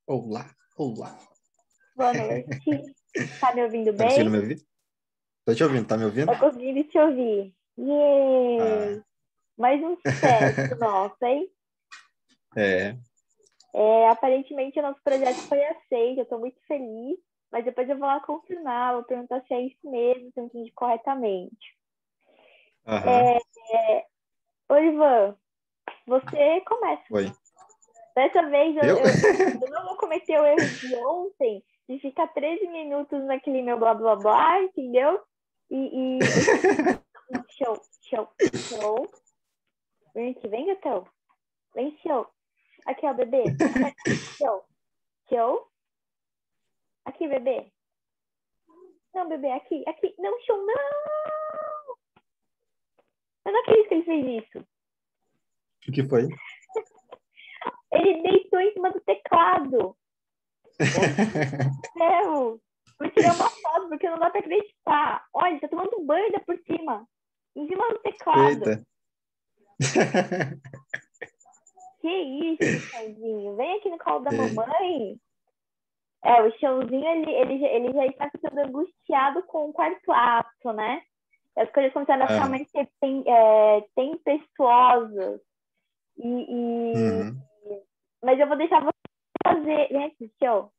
Olá, olá. Boa noite. Tá me ouvindo Tá conseguindo me bem? ouvir? Tô te ouvindo, tá me ouvindo? Tô conseguindo te ouvir. Ah, Yay! Mais um sucesso nosso, hein? é. Aparentemente o nosso projeto foi aceito, eu tô muito feliz, mas depois eu vou lá confirmar, vou perguntar se é isso mesmo, se eu entendi corretamente. Aham. É, Ivan, você começa. Oi. Dessa vez Eu? eu não vou cometer o erro de ontem, de ficar 13 minutos naquele meu blá blá blá, entendeu? Você show, show, show. Vem aqui, vem, gatão. Vem, show. Aqui, ó, bebê. Show. Show. Aqui, bebê. Não, bebê, aqui, aqui. Não, show, não. Eu não acredito que ele fez isso. O que foi? Ele deitou em cima do teclado. Meu Deus do céu. Vou tirar uma foto, porque não dá pra acreditar. Olha, tá tomando um banho ainda por cima. Em cima do teclado. Eita. Que isso, Chãozinho? Vem aqui no colo da É. mamãe. O Chãozinho, ele já está ficando angustiado com o quarto ato, né? As coisas começaram a ficar Aham. mais tempestuosas. E, e... Uhum. Mas eu vou deixar você fazer. Vem aqui, show.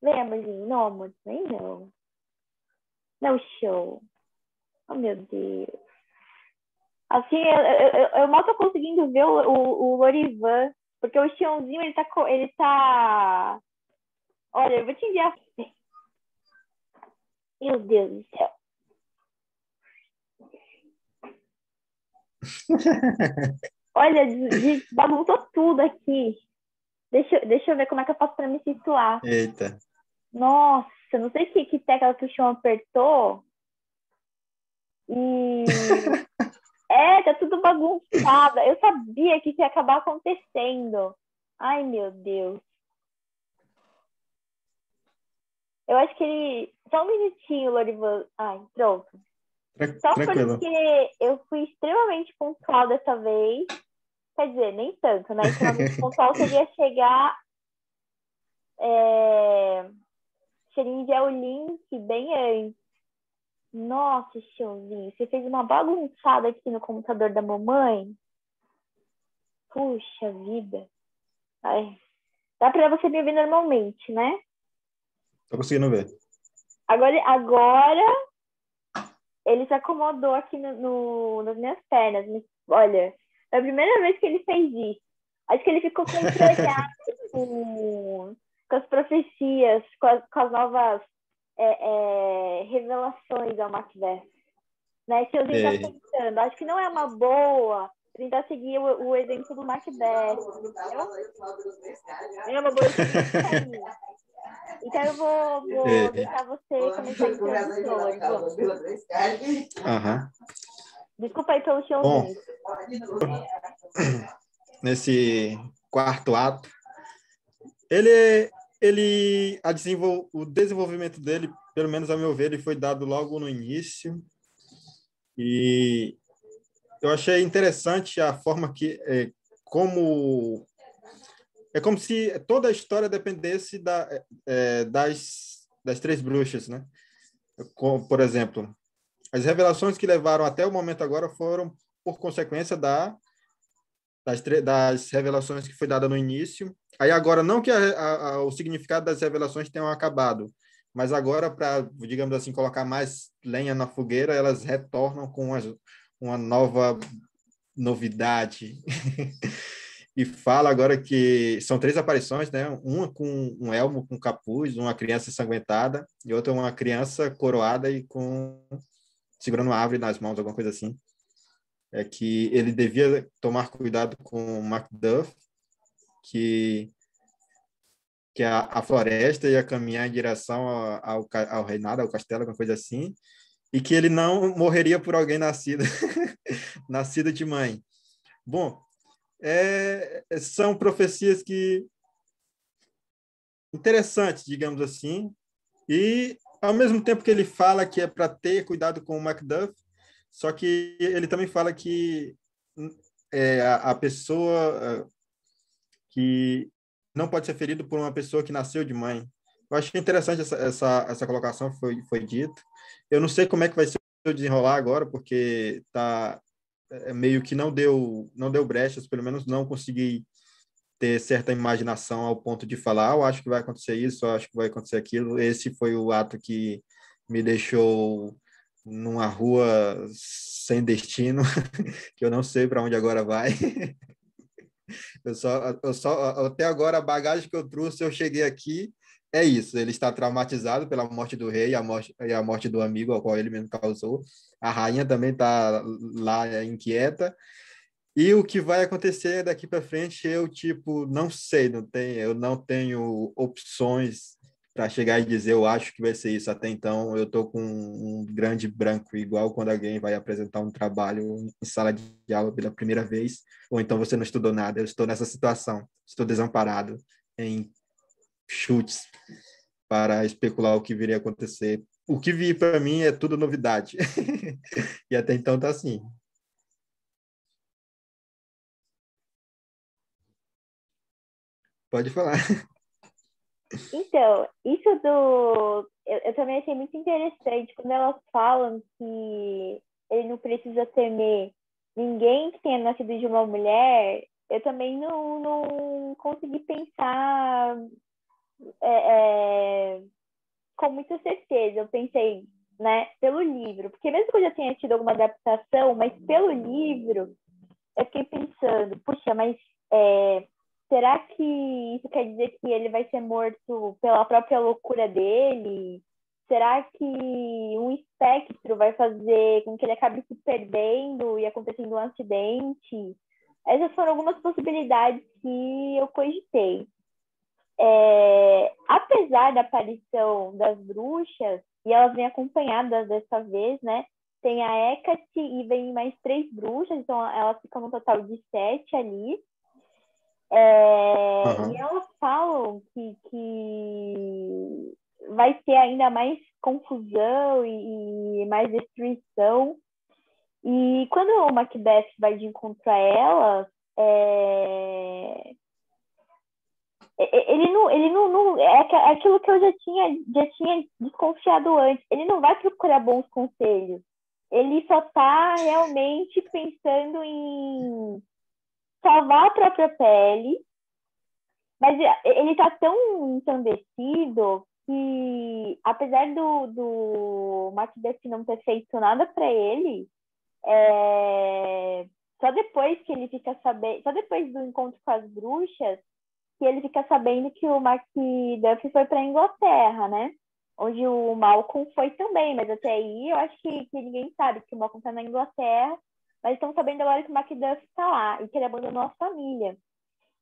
Vem, amorzinho. Não, amor, vem não. Não, show. Oh, meu Deus. Assim, eu mal tô conseguindo ver o Lorivan, porque o Chãozinho, ele tá. Olha, eu vou te enviar. Meu Deus do céu. Olha, bagunçou tudo aqui. Deixa eu ver como é que eu faço pra me situar. Eita. Nossa, não sei que tecla que o chão apertou. E tá tudo bagunçado. Eu sabia que isso ia acabar acontecendo. Ai, meu Deus. Eu acho que ele. Só um minutinho, Lorivan. Ai, pronto. Só Tranquilo. porque eu fui extremamente pontual dessa vez. Quer dizer, nem tanto, né? Extremamente pontual seria chegar. É... Seria enviar o link bem antes. Nossa, Chãozinho, você fez uma bagunçada aqui no computador da mamãe. Puxa vida. Ai, dá pra você me ver normalmente, né? Tô conseguindo ver. Agora ele se acomodou aqui nas minhas pernas. Mas, olha, é a primeira vez que ele fez isso. Acho que ele ficou contrariado com as profecias, com as novas revelações da Macbeth. Né? Se eu tá É. pensando, acho que não é uma boa tentar seguir o exemplo do Macbeth, entendeu? É uma boa sair. Então eu vou É. deixar você começar a introdução, Ivan. Aham. Desculpa aí pelo Bom, showzinho. nesse quarto ato, ele o desenvolvimento dele, pelo menos a meu ver, ele foi dado logo no início. E eu achei interessante a forma que como é como se toda a história dependesse das três bruxas, né? Por exemplo, as revelações que levaram até o momento agora foram por consequência das revelações que foi dada no início. Aí agora, não que o significado das revelações tenham acabado, mas agora, para, digamos assim, colocar mais lenha na fogueira, elas retornam com uma nova novidade. E fala agora que são três aparições, né? Uma com um elmo com capuz, uma criança ensanguentada, e outra uma criança coroada e segurando uma árvore nas mãos, alguma coisa assim. É que ele devia tomar cuidado com Macduff, que que a floresta ia caminhar em direção ao reinado, ao castelo, alguma coisa assim, e que ele não morreria por alguém nascido nascido de mãe. Bom, são profecias que interessantes, digamos assim, e ao mesmo tempo que ele fala que é para ter cuidado com o Macduff, só que ele também fala que a pessoa que não pode ser ferido por uma pessoa que nasceu de mãe. Eu achei interessante essa colocação, foi dito. Eu não sei como é que vai ser o desenrolar agora, porque meio que não deu brechas, pelo menos não consegui ter certa imaginação ao ponto de falar, eu acho que vai acontecer isso, eu acho que vai acontecer aquilo. Esse foi o ato que me deixou numa rua sem destino, que eu não sei para onde agora vai. Até agora, a bagagem que eu trouxe, eu cheguei aqui, é isso. Ele está traumatizado pela morte do rei e a morte do amigo ao qual ele mesmo causou. A rainha também está lá inquieta. E o que vai acontecer daqui para frente, eu, tipo, não sei, eu não tenho opções para chegar e dizer, eu acho que vai ser isso. Até então, eu estou com um grande branco, igual quando alguém vai apresentar um trabalho em sala de aula pela primeira vez, ou então você não estudou nada. Eu estou nessa situação, estou desamparado em chutes para especular o que viria a acontecer. O que vi para mim é tudo novidade. E até então tá assim. Pode falar. Então, isso do. Eu também achei muito interessante quando elas falam que ele não precisa temer ninguém que tenha nascido de uma mulher. Eu também não consegui pensar é, com muita certeza. Eu pensei, né, pelo livro, porque mesmo que eu já tenha tido alguma adaptação, mas pelo livro, eu fiquei pensando, puxa, mas será que isso quer dizer que ele vai ser morto pela própria loucura dele? Será que um espectro vai fazer com que ele acabe se perdendo e acontecendo um acidente? Essas foram algumas possibilidades que eu cogitei. Apesar da aparição das bruxas, e elas vêm acompanhadas dessa vez, né? Tem a Hecate e vem mais 3 bruxas, então elas ficam no total de 7 ali. E Uhum. elas falam que vai ter ainda mais confusão e mais destruição. E quando o Macbeth vai de encontro a elas, é aquilo que eu já tinha desconfiado antes. Ele não vai procurar bons conselhos. Ele só está realmente pensando em salvar a própria pele, mas ele está tão ensandecido que, apesar do Macbeth não ter feito nada para ele, só depois que ele fica sabendo, só depois do encontro com as bruxas, que ele fica sabendo que o Macduff foi para a Inglaterra, né? Onde o Malcolm foi também, mas até aí eu acho que ninguém sabe que o Malcolm está na Inglaterra, mas estão sabendo agora que o Macduff está lá e que ele abandonou a família.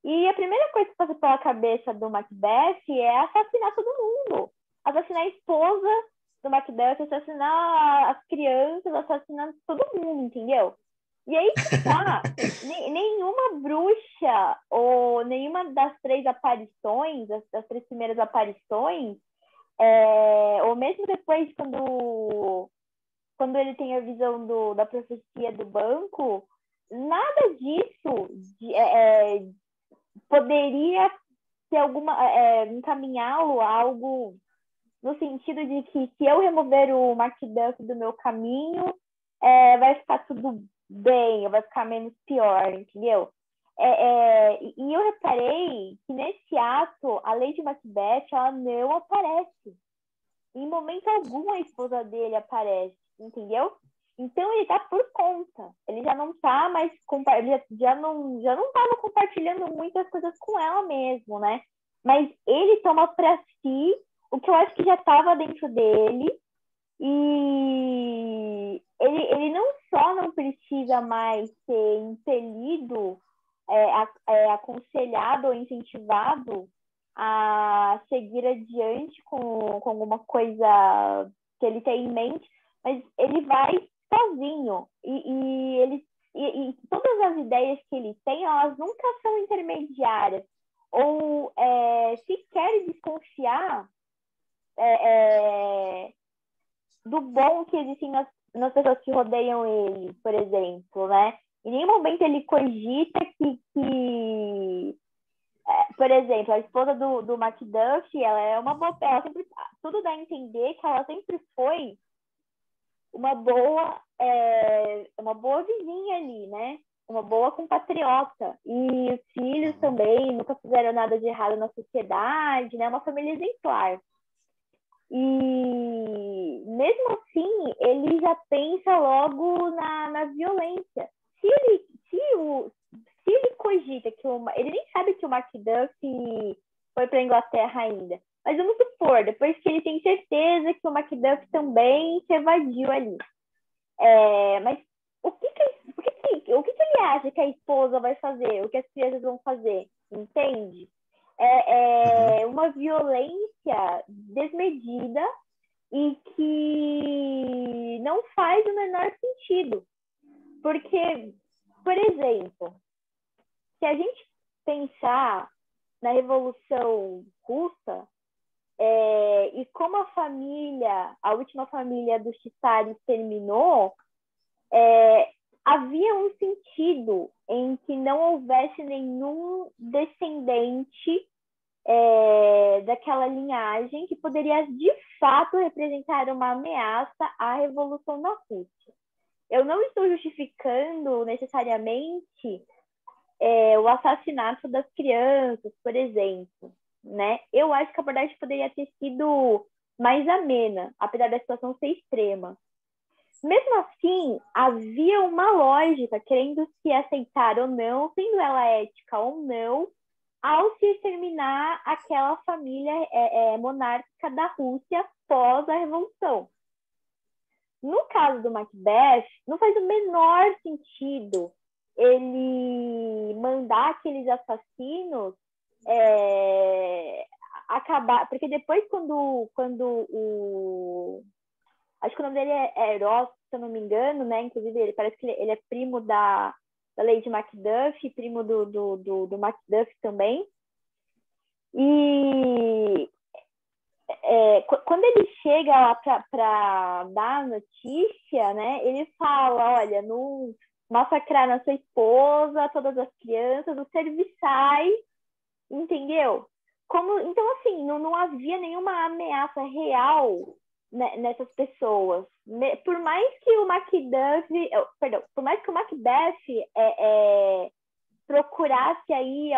E a primeira coisa que passa pela cabeça do Macbeth é assassinar todo mundo. Assassinar a esposa do Macbeth, assassinar as crianças, assassinar todo mundo, entendeu? E aí que tá, nenhuma bruxa ou nenhuma das 3 aparições, das 3 primeiras aparições, ou mesmo depois quando ele tem a visão da profecia do banco, nada disso poderia ter encaminhá-lo a algo no sentido de que se eu remover o Macduff do meu caminho, vai ficar tudo bem, vai ficar menos pior, entendeu? E eu reparei que nesse ato, a Lady Macbeth, ela não aparece. Em momento algum a esposa dele aparece, entendeu? Então ele tá por conta. Ele já não tá mais já não tava compartilhando muitas coisas com ela mesmo, né? Mas ele toma para si o que eu acho que já estava dentro dele e ele não só não precisa mais ser impelido, aconselhado ou incentivado a seguir adiante com alguma coisa que ele tem em mente, mas ele vai sozinho e todas as ideias que ele tem, elas nunca são intermediárias ou sequer desconfiar do bom que existem nas pessoas que rodeiam ele, por exemplo, né? Em nenhum momento ele cogita que por exemplo, a esposa do Macduff, ela é uma boa, ela sempre, tudo dá a entender que ela sempre foi uma boa vizinha ali, né? Uma boa compatriota. E os filhos também nunca fizeram nada de errado na sociedade, né? Uma família exemplar. E mesmo assim, ele já pensa logo na violência. Se ele cogita que ele nem sabe que o Macduff foi para a Inglaterra ainda. Mas vamos supor, depois que ele tem certeza que o Macduff também se evadiu ali. Mas o que ele acha que a esposa vai fazer? O que as crianças vão fazer? Entende? É uma violência desmedida e que não faz o menor sentido. Porque, por exemplo, se a gente pensar na Revolução Russa, e como a última família dos Csários terminou, havia um sentido em que não houvesse nenhum descendente daquela linhagem que poderia, de fato, representar uma ameaça à Revolução na Rússia. Eu não estou justificando necessariamente o assassinato das crianças, por exemplo, né? Eu acho que a abordagem poderia ter sido mais amena, apesar da situação ser extrema. Mesmo assim, havia uma lógica, querendo se aceitar ou não, sendo ela ética ou não, ao se exterminar aquela família monárquica da Rússia pós a Revolução. No caso do Macbeth, não faz o menor sentido ele mandar aqueles assassinos acabar, porque depois quando acho que o nome dele é Ross, se eu não me engano, né? Inclusive, parece que ele é primo da Lady Macduff, primo do Macduff também. E quando ele chega lá para dar a notícia, né? Ele fala, olha, não massacraram a sua esposa, todas as crianças, os serviçais, entendeu? Então, assim, não havia nenhuma ameaça real nessas pessoas. Por mais que o por mais que o Macbeth procurasse aí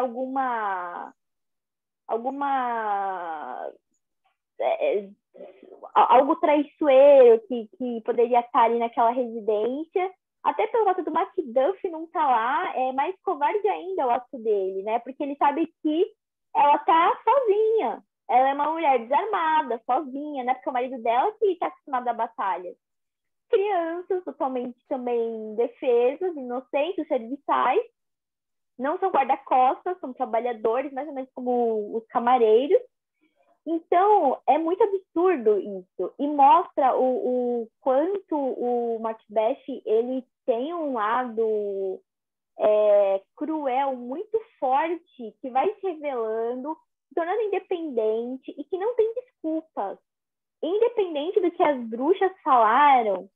algo traiçoeiro que poderia estar ali naquela residência, até pelo fato do Macduff não estar lá, é mais covarde ainda o ato dele, né? Porque ele sabe que ela tá sozinha. Ela é uma mulher desarmada, sozinha, né? Porque o marido dela que está acostumado à batalha. Crianças totalmente também indefesas, inocentes, serviçais. Não são guarda-costas, são trabalhadores, mais ou menos como os camareiros. Então, é muito absurdo isso. E mostra o quanto o Macbeth ele tem um lado cruel, muito forte, que vai se revelando, se tornando independente e que não tem desculpas. Independente do que as bruxas falaram,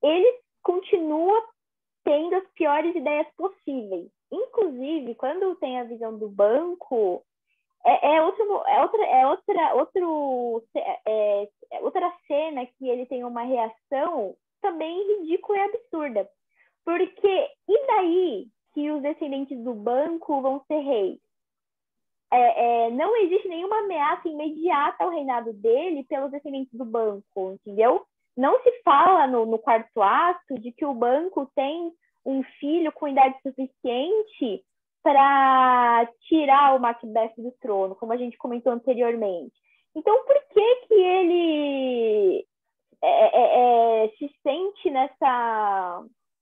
ele continua tendo as piores ideias possíveis. Inclusive, quando tem a visão do banco, outra cena que ele tem uma reação também ridícula e absurda. Porque, e daí que os descendentes do banco vão ser reis? Não existe nenhuma ameaça imediata ao reinado dele pelos descendentes do banco, entendeu? Não se fala no quarto ato de que o banco tem um filho com idade suficiente para tirar o Macbeth do trono, como a gente comentou anteriormente. Então, por que ele se sente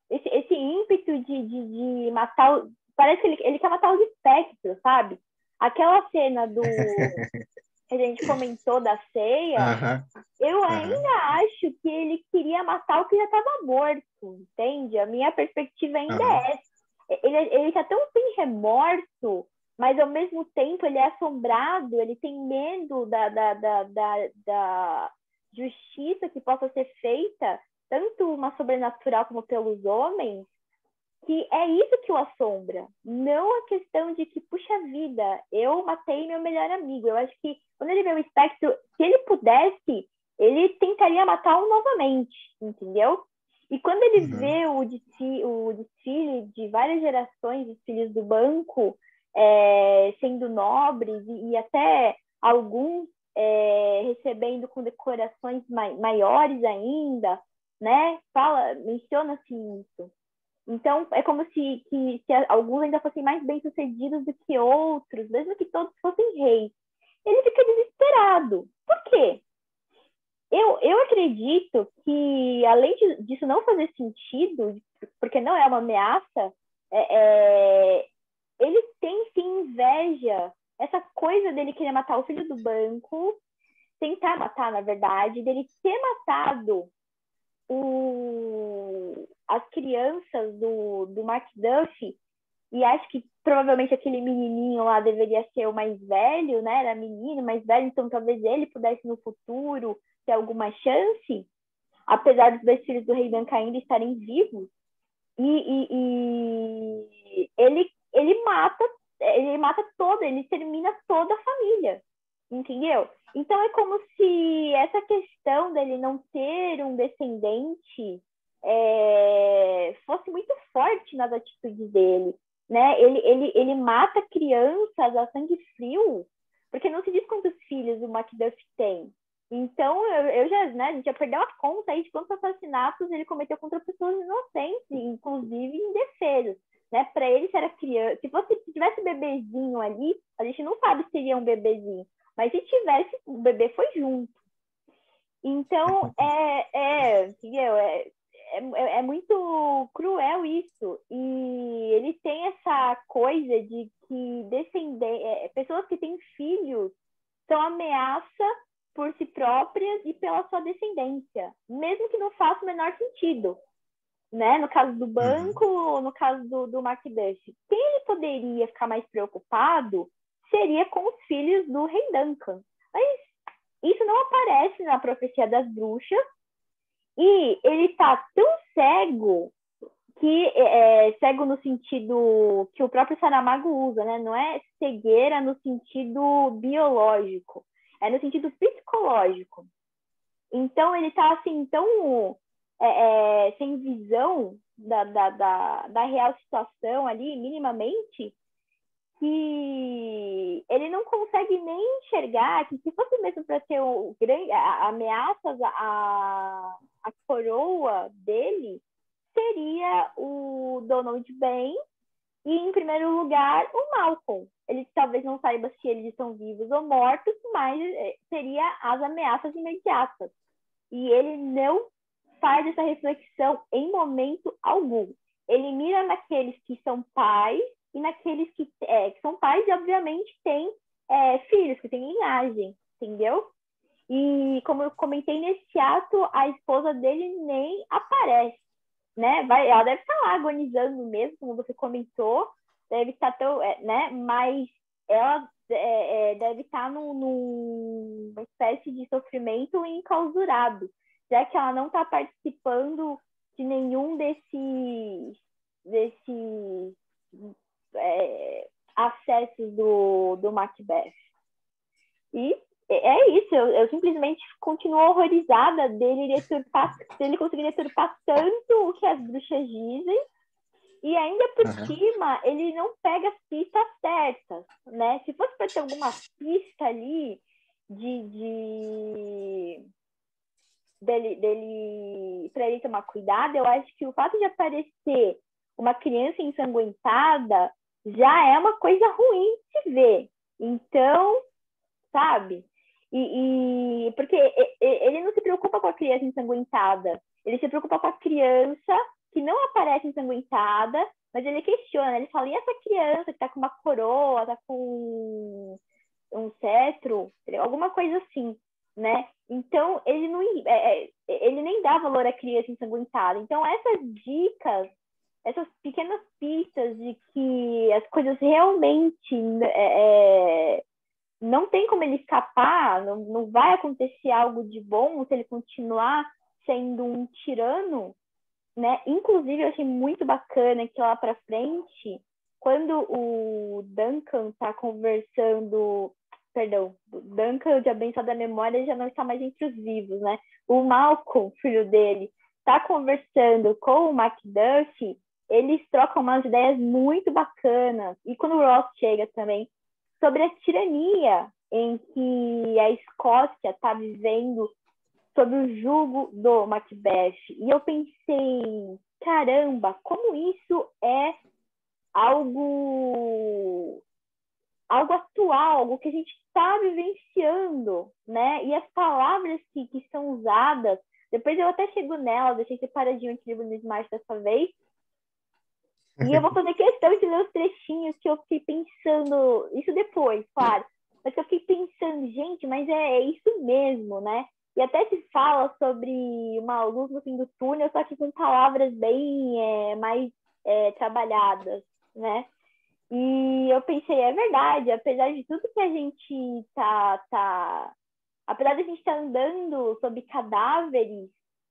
esse ímpeto de matar? Parece que ele quer matar os espectros, sabe? Aquela cena que a gente comentou da ceia, eu ainda acho que ele queria matar o que já estava morto, entende? A minha perspectiva ainda é essa. Ele tá tão sem remorso, mas ao mesmo tempo ele é assombrado, ele tem medo da justiça que possa ser feita, tanto uma sobrenatural como pelos homens, que é isso que o assombra, não a questão de que, puxa vida, eu matei meu melhor amigo. Eu acho que quando ele vê o espectro, se ele pudesse, ele tentaria matá-lo novamente, entendeu? E quando ele Uhum. vê o desfile de várias gerações de filhos do banco sendo nobres e até alguns recebendo condecorações maiores ainda, né? Menciona-se isso. Então, é como se alguns ainda fossem mais bem-sucedidos do que outros, mesmo que todos fossem reis. Ele fica desesperado. Por quê? Eu acredito que, além disso não fazer sentido, porque não é uma ameaça, é, é, ele tem sim inveja. Essa coisa dele querer matar o filho do banco, tentar matar, na verdade, dele ter matado as crianças do Macduff, e acho que provavelmente aquele menininho lá deveria ser o mais velho, né? Era menino, mais velho, então talvez ele pudesse no futuro ter alguma chance, apesar dos dois filhos do rei Duncan ainda estarem vivos. E ele mata toda, ele termina toda a família, entendeu? Então é como se essa questão dele não ter um descendente fosse muito forte nas atitudes dele, né? Ele mata crianças a sangue frio, porque não se diz quantos filhos o Macduff tem. Então, eu já, né, a gente já perdeu a conta aí de quantos assassinatos ele cometeu contra pessoas inocentes, inclusive indefesas. Né? Para ele, se era criança, se tivesse bebezinho ali, a gente não sabe se seria um bebezinho, mas se tivesse, o bebê foi junto. Então, entendeu? É muito cruel isso. E ele tem essa coisa de que pessoas que têm filhos são ameaça por si próprias e pela sua descendência, mesmo que não faça o menor sentido. Né? No caso do Uhum. banco, no caso do Macduff. Quem ele poderia ficar mais preocupado seria com os filhos do rei Duncan. Mas isso não aparece na profecia das bruxas e ele está tão cego que cego no sentido que o próprio Saramago usa, né? Não é cegueira no sentido biológico, é no sentido psicológico. Então ele está assim tão sem visão da real situação ali, minimamente, que ele não consegue nem enxergar que se fosse mesmo para ter ameaças a coroa dele, seria o Donald Ben e, em primeiro lugar, o Malcolm. Ele talvez não saiba se eles estão vivos ou mortos, mas seria as ameaças imediatas. E ele não faz essa reflexão em momento algum. Ele mira naqueles que são pais e naqueles que são pais e, obviamente, têm filhos, que têm linhagem, entendeu? E, como eu comentei, nesse ato, a esposa dele nem aparece, né? Ela deve estar lá agonizando mesmo, como você comentou, deve estar tão, né? Mas ela deve estar numa espécie de sofrimento enclausurado, já que ela não está participando de nenhum desses acessos do Macbeth. E é isso, eu simplesmente continuo horrorizada dele conseguir deturpar tanto o que as bruxas dizem, e ainda por Uhum. cima ele não pega as pistas certas, né? Se fosse para ter alguma pista ali dele para ele tomar cuidado, eu acho que o fato de aparecer uma criança ensanguentada já é uma coisa ruim de se ver. Então, sabe? Porque ele não se preocupa com a criança ensanguentada, ele se preocupa com a criança que não aparece ensanguentada, mas ele questiona, ele fala, e essa criança que tá com uma coroa, tá com um cetro, alguma coisa assim, né? Então, ele nem dá valor à criança ensanguentada. Então, essas dicas, essas pequenas pistas de que as coisas realmente não tem como ele escapar, não vai acontecer algo de bom se ele continuar sendo um tirano, né? Inclusive, eu achei muito bacana que lá pra frente, quando o Duncan tá conversando, perdão, o Duncan de abençoada memória já não está mais entre os vivos, né? O Malcolm, filho dele, tá conversando com o Macduff, eles trocam umas ideias muito bacanas. E quando o Ross chega também, sobre a tirania em que a Escócia está vivendo sob o jugo do Macbeth. E eu pensei, caramba, como isso é algo atual, algo que a gente está vivenciando, né? E as palavras que são usadas, depois eu até chego nela, deixei separadinho aqui no Smart dessa vez, e eu vou fazer questão de ler os trechinhos que eu fiquei pensando, isso depois, claro, mas que eu fiquei pensando, gente, mas é isso mesmo, né? E até se fala sobre uma luz no fim do túnel, só que com palavras bem mais trabalhadas, né? E eu pensei, é verdade, apesar de tudo que a gente apesar de a gente estar andando sobre cadáveres,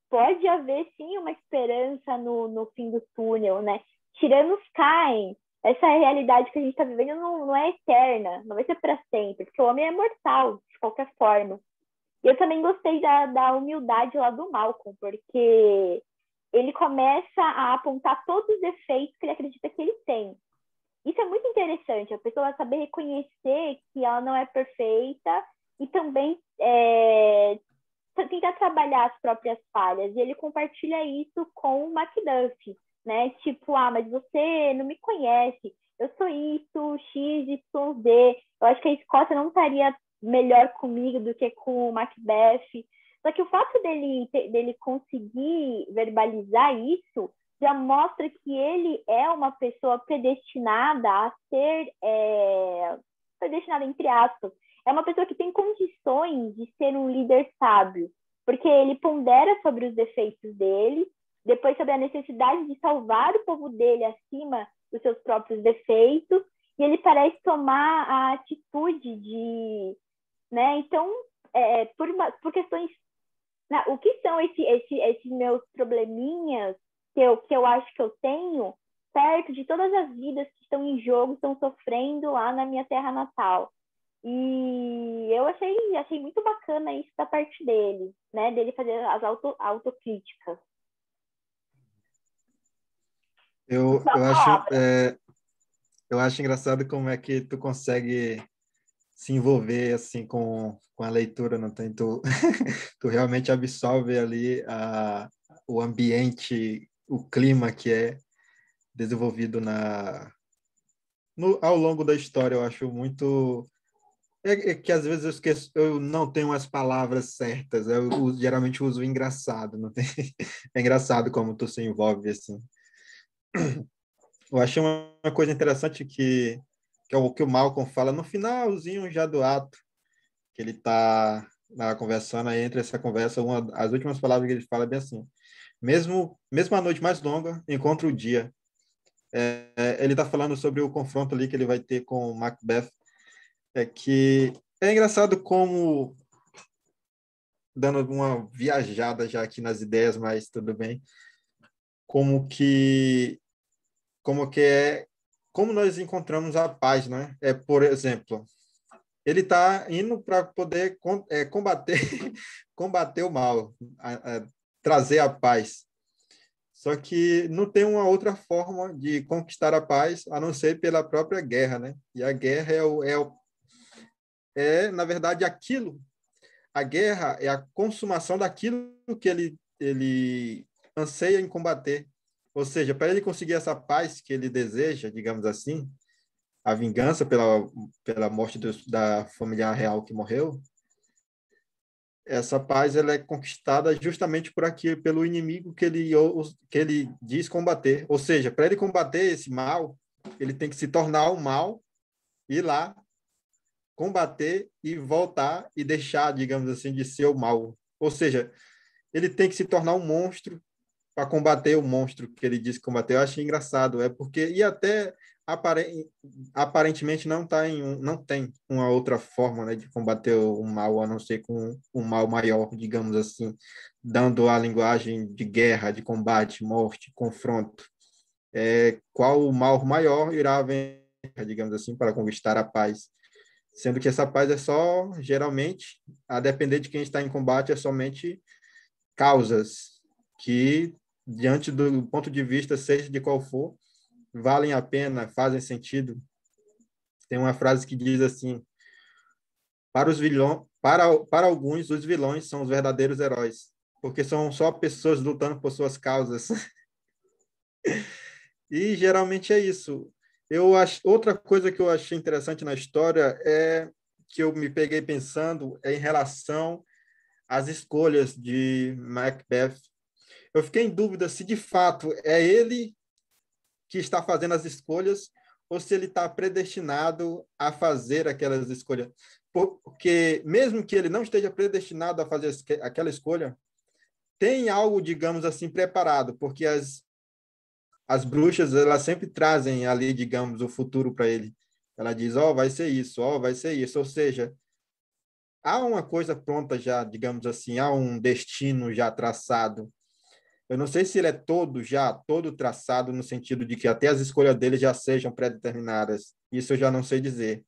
pode haver sim uma esperança no fim do túnel, né? Tiranos caem. Essa realidade que a gente está vivendo não é eterna, não vai ser para sempre, porque o homem é mortal, de qualquer forma. E eu também gostei da humildade lá do Malcolm, porque ele começa a apontar todos os defeitos que ele acredita que ele tem. Isso é muito interessante, a pessoa saber reconhecer que ela não é perfeita e também tentar trabalhar as próprias falhas. E ele compartilha isso com o Macduff, né? Tipo, mas você não me conhece, eu sou isso, X, Y, Z. Eu acho que a Escócia não estaria melhor comigo do que com o Macbeth. Só que o fato dele conseguir verbalizar isso já mostra que ele é uma pessoa predestinada a ser predestinada entre aspas. É uma pessoa que tem condições de ser um líder sábio, porque ele pondera sobre os defeitos dele, depois sobre a necessidade de salvar o povo dele acima dos seus próprios defeitos, e ele parece tomar a atitude de, né? Então, por questões, né? O que são esses meus probleminhas que eu acho que eu tenho perto de todas as vidas que estão em jogo, estão sofrendo lá na minha terra natal. E eu achei muito bacana isso da parte dele, né? Dele fazer as autocríticas. Eu acho engraçado como é que tu consegue se envolver assim com a leitura, não tem? Tu, tu realmente absorve ali o ambiente, o clima que é desenvolvido ao longo da história. Eu acho muito é que às vezes eu esqueço, eu não tenho as palavras certas. Geralmente uso engraçado, não tem? É engraçado como tu se envolve assim. Eu achei uma coisa interessante que é o que o Malcolm fala no finalzinho já do ato, que ele está conversando aí, entre essa conversa, as últimas palavras que ele fala é bem assim: mesmo a noite mais longa, encontra o dia. Ele está falando sobre o confronto ali que ele vai ter com o Macbeth, que é engraçado como, dando uma viajada já aqui nas ideias, mas tudo bem, como que como que é como nós encontramos a paz, né? Por exemplo, ele está indo para poder combater combater o mal, trazer a paz. Só que não tem uma outra forma de conquistar a paz a não ser pela própria guerra, né? E a guerra na verdade, aquilo. A guerra é a consumação daquilo que ele anseia em combater. Ou seja, para ele conseguir essa paz que ele deseja, digamos assim, a vingança pela morte da família real que morreu, essa paz ela é conquistada justamente por aqui, pelo inimigo que ele diz combater. Ou seja, para ele combater esse mal, ele tem que se tornar o mal, ir lá, combater e voltar e deixar, digamos assim, de ser o mal. Ou seja, ele tem que se tornar um monstro para combater o monstro que ele disse combater. Eu achei engraçado, porque e até aparentemente não tem uma outra forma, né, de combater o mal, a não ser com um mal maior, digamos assim, dando a linguagem de guerra, de combate, morte, confronto. Qual o mal maior irá haver, digamos assim, para conquistar a paz? Sendo que essa paz é só, geralmente, a depender de quem está em combate, é somente causas que, diante do ponto de vista, seja de qual for, valem a pena, fazem sentido. Tem uma frase que diz assim: para os vilões, para alguns, os vilões são os verdadeiros heróis, porque são só pessoas lutando por suas causas. E geralmente é isso. Outra coisa que eu achei interessante na história que eu me peguei pensando em relação às escolhas de Macbeth. Eu fiquei em dúvida se de fato é ele que está fazendo as escolhas ou se ele está predestinado a fazer aquelas escolhas. Porque mesmo que ele não esteja predestinado a fazer aquela escolha, tem algo, digamos assim, preparado, porque as bruxas, elas sempre trazem ali, digamos, o futuro para ele. Ela diz, ó, vai ser isso, ó, vai ser isso. Ou seja, há uma coisa pronta já, digamos assim, há um destino já traçado. Eu não sei se ele é todo traçado no sentido de que até as escolhas dele já sejam pré-determinadas. Isso eu já não sei dizer.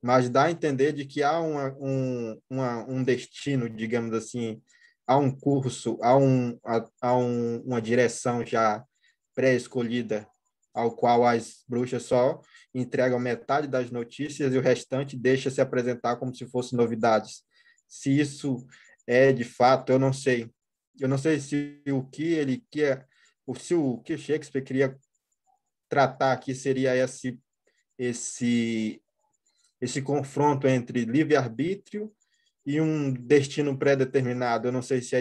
Mas dá a entender de que há um destino, digamos assim, há um curso, uma direção já pré-escolhida, ao qual as bruxas só entregam metade das notícias e o restante deixa se apresentar como se fossem novidades. Se isso é de fato, eu não sei. Eu não sei se o que ele quer, se o que Shakespeare queria tratar aqui seria esse esse confronto entre livre-arbítrio e um destino pré-determinado. Eu não sei se a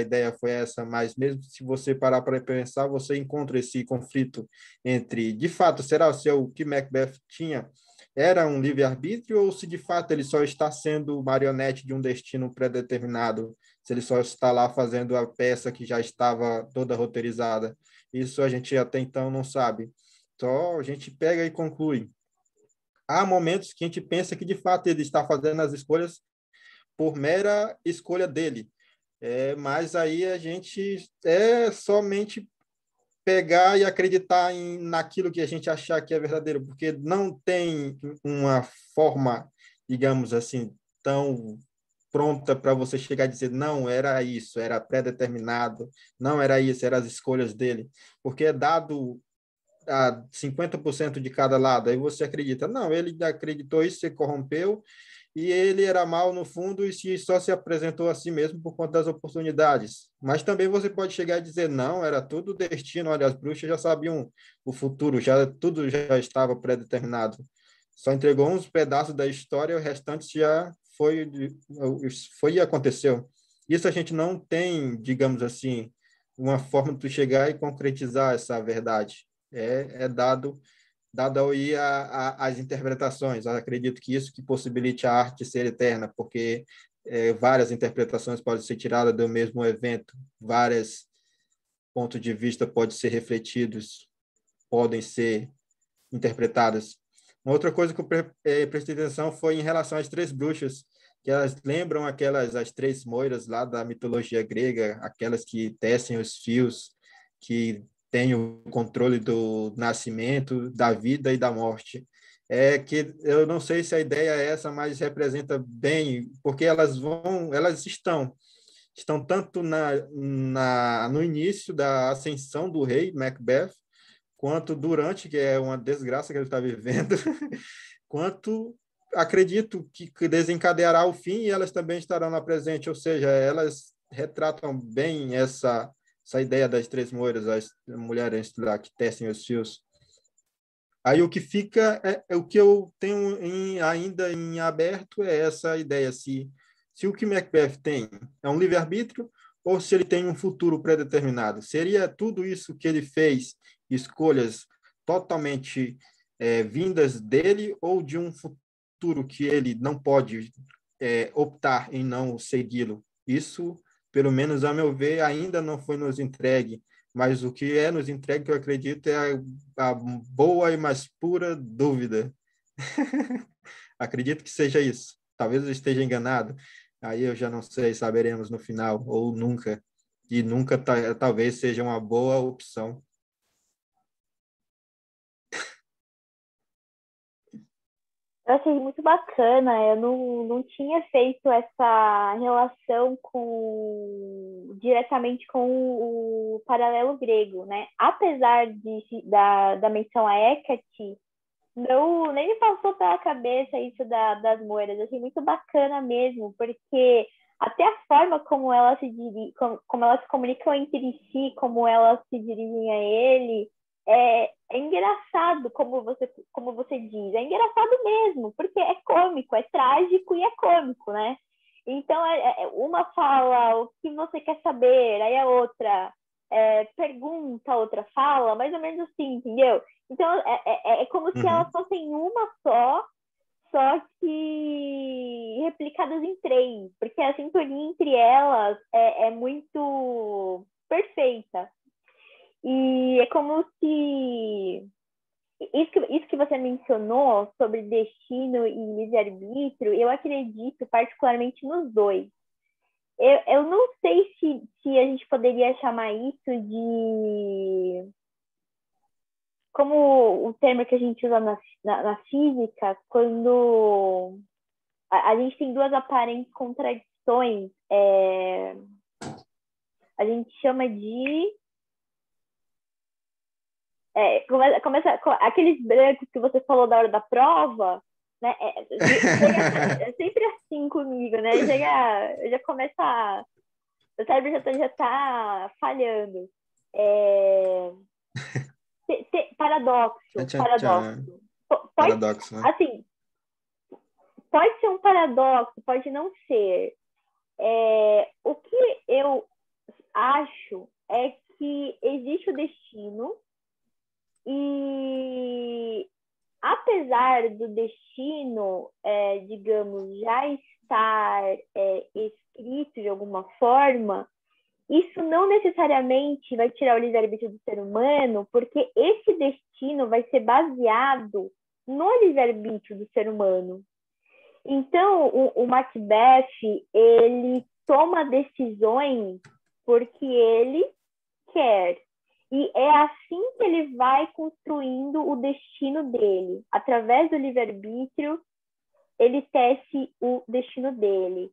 ideia foi essa, mas mesmo se você parar para pensar, você encontra esse conflito entre, de fato, será se o que Macbeth tinha era um livre-arbítrio ou se de fato ele só está sendo marionete de um destino pré-determinado, se ele só está lá fazendo a peça que já estava toda roteirizada. Isso a gente até então não sabe. Só a gente pega e conclui. Há momentos que a gente pensa que de fato ele está fazendo as escolhas por mera escolha dele. Mas aí a gente somente pegar e acreditar naquilo que a gente achar que é verdadeiro, porque não tem uma forma, digamos assim, tão pronta para você chegar e dizer, não, era isso, era pré-determinado, não era isso, eram as escolhas dele, porque é dado a 50% de cada lado, aí você acredita, não, ele acreditou isso, se corrompeu, e ele era mal no fundo e só se apresentou a si mesmo por conta das oportunidades. Mas também você pode chegar e dizer, não, era tudo destino, olha, as bruxas já sabiam o futuro, tudo já estava pré-determinado. Só entregou uns pedaços da história, o restante já foi e aconteceu. Isso a gente não tem, digamos assim, uma forma de tu chegar e concretizar essa verdade. É dado aí as interpretações. Eu acredito que isso que possibilite a arte ser eterna, porque várias interpretações podem ser tiradas do mesmo evento, vários pontos de vista podem ser refletidos, podem ser interpretadas. Uma outra coisa que eu prestei atenção foi em relação às três bruxas, que elas lembram as três moiras lá da mitologia grega, aquelas que tecem os fios, que têm o controle do nascimento, da vida e da morte. Que eu não sei se a ideia é essa, mas representa bem, porque elas estão tanto no início da ascensão do rei Macbeth, quanto durante, que é uma desgraça que ele está vivendo, quanto acredito que desencadeará o fim e elas também estarão na presente, ou seja, elas retratam bem essa ideia das três moiras, as mulheres lá que tecem os fios. Aí o que fica, o que eu tenho ainda em aberto é essa ideia, se o que Macbeth tem é um livre-arbítrio ou se ele tem um futuro pré-determinado. Seria tudo isso que ele fez, escolhas totalmente vindas dele ou de um futuro que ele não pode optar em não segui-lo? Isso pelo menos a meu ver, ainda não foi nos entregue. Mas o que é nos entregue, que eu acredito, é a boa e mais pura dúvida. Acredito que seja isso. Talvez eu esteja enganado. Aí eu já não sei, saberemos no final, ou nunca. E nunca talvez seja uma boa opção. Eu achei muito bacana, eu não tinha feito essa relação diretamente com o paralelo grego, né? Apesar da menção a Hecate, não, nem me passou pela cabeça isso das moedas. Eu achei muito bacana mesmo, porque até a forma como elas como elas se comunicam entre si, como elas se dirigem a ele, é engraçado, como você diz. É engraçado mesmo, porque é cômico, é trágico e é cômico, né? Então, uma fala o que você quer saber, aí a outra pergunta, a outra fala, mais ou menos assim, entendeu? Então, é como se elas Uhum. fossem uma só que replicadas em três, porque a sintonia entre elas é muito perfeita. E é como se isso que você mencionou sobre destino e livre-arbítrio, eu acredito particularmente nos dois. Eu não sei se a gente poderia chamar isso de como o termo que a gente usa na física, quando a gente tem duas aparentes contradições, a gente chama de começa aqueles brancos que você falou da hora da prova, né? É sempre assim comigo, né? Já começa, o cérebro já tá falhando. Tchan, Paradoxo, tchan, tchan. paradoxo. Pode, Paradoxo, né? assim, pode ser um paradoxo, pode não ser. O que eu acho é que existe o destino e apesar do destino, digamos, já estar escrito de alguma forma, isso não necessariamente vai tirar o livre-arbítrio do ser humano, porque esse destino vai ser baseado no livre-arbítrio do ser humano. Então, o Macbeth, ele toma decisões porque ele quer. E é assim que ele vai construindo o destino dele. Através do livre-arbítrio, ele tece o destino dele.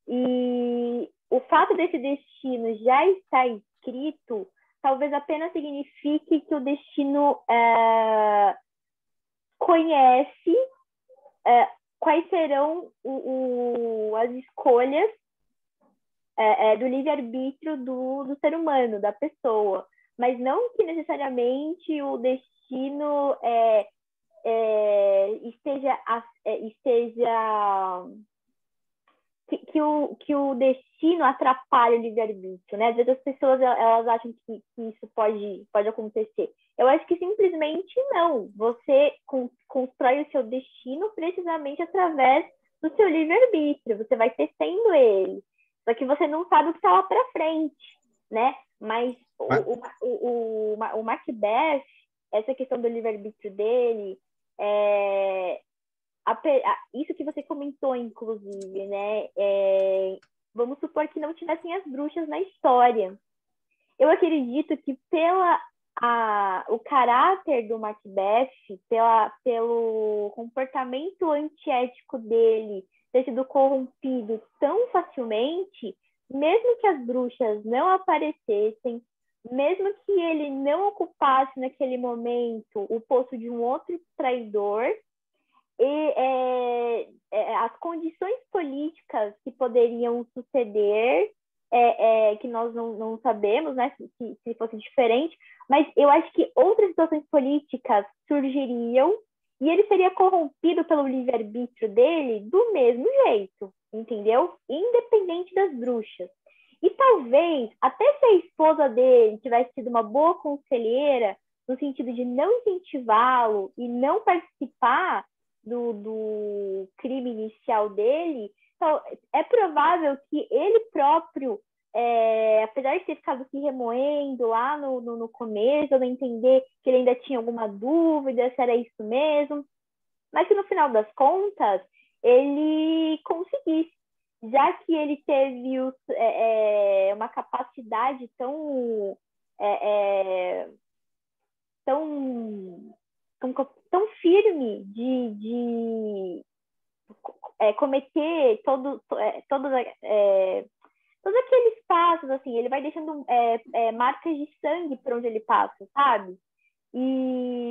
E o fato desse destino já estar escrito, talvez apenas signifique que o destino conhece quais serão as escolhas do livre-arbítrio do ser humano, da pessoa. Mas não que necessariamente o destino esteja que o destino atrapalhe o livre-arbítrio, né? Às vezes as pessoas elas acham que isso pode acontecer. Eu acho que simplesmente não. Você constrói o seu destino precisamente através do seu livre-arbítrio. Você vai tecendo ele. Só que você não sabe o que está lá para frente, né? Mas o Macbeth, essa questão do livre-arbítrio dele, isso que você comentou, inclusive, né? Vamos supor que não tivessem as bruxas na história. Eu acredito que o caráter do Macbeth, pelo comportamento antiético dele ter sido corrompido tão facilmente, mesmo que as bruxas não aparecessem, mesmo que ele não ocupasse naquele momento o posto de um outro traidor, as condições políticas que poderiam suceder, que nós não sabemos, né, se fosse diferente, mas eu acho que outras situações políticas surgiriam e ele seria corrompido pelo livre-arbítrio dele do mesmo jeito, entendeu? Independente das bruxas. E talvez, até se a esposa dele tivesse sido uma boa conselheira, no sentido de não incentivá-lo e não participar do crime inicial dele, então, é provável que ele próprio apesar de ter ficado se remoendo lá no começo, eu não entender que ele ainda tinha alguma dúvida se era isso mesmo, mas que no final das contas ele conseguisse, já que ele teve uma capacidade tão firme de cometer todos aqueles passos, assim, ele vai deixando marcas de sangue por onde ele passa, sabe? E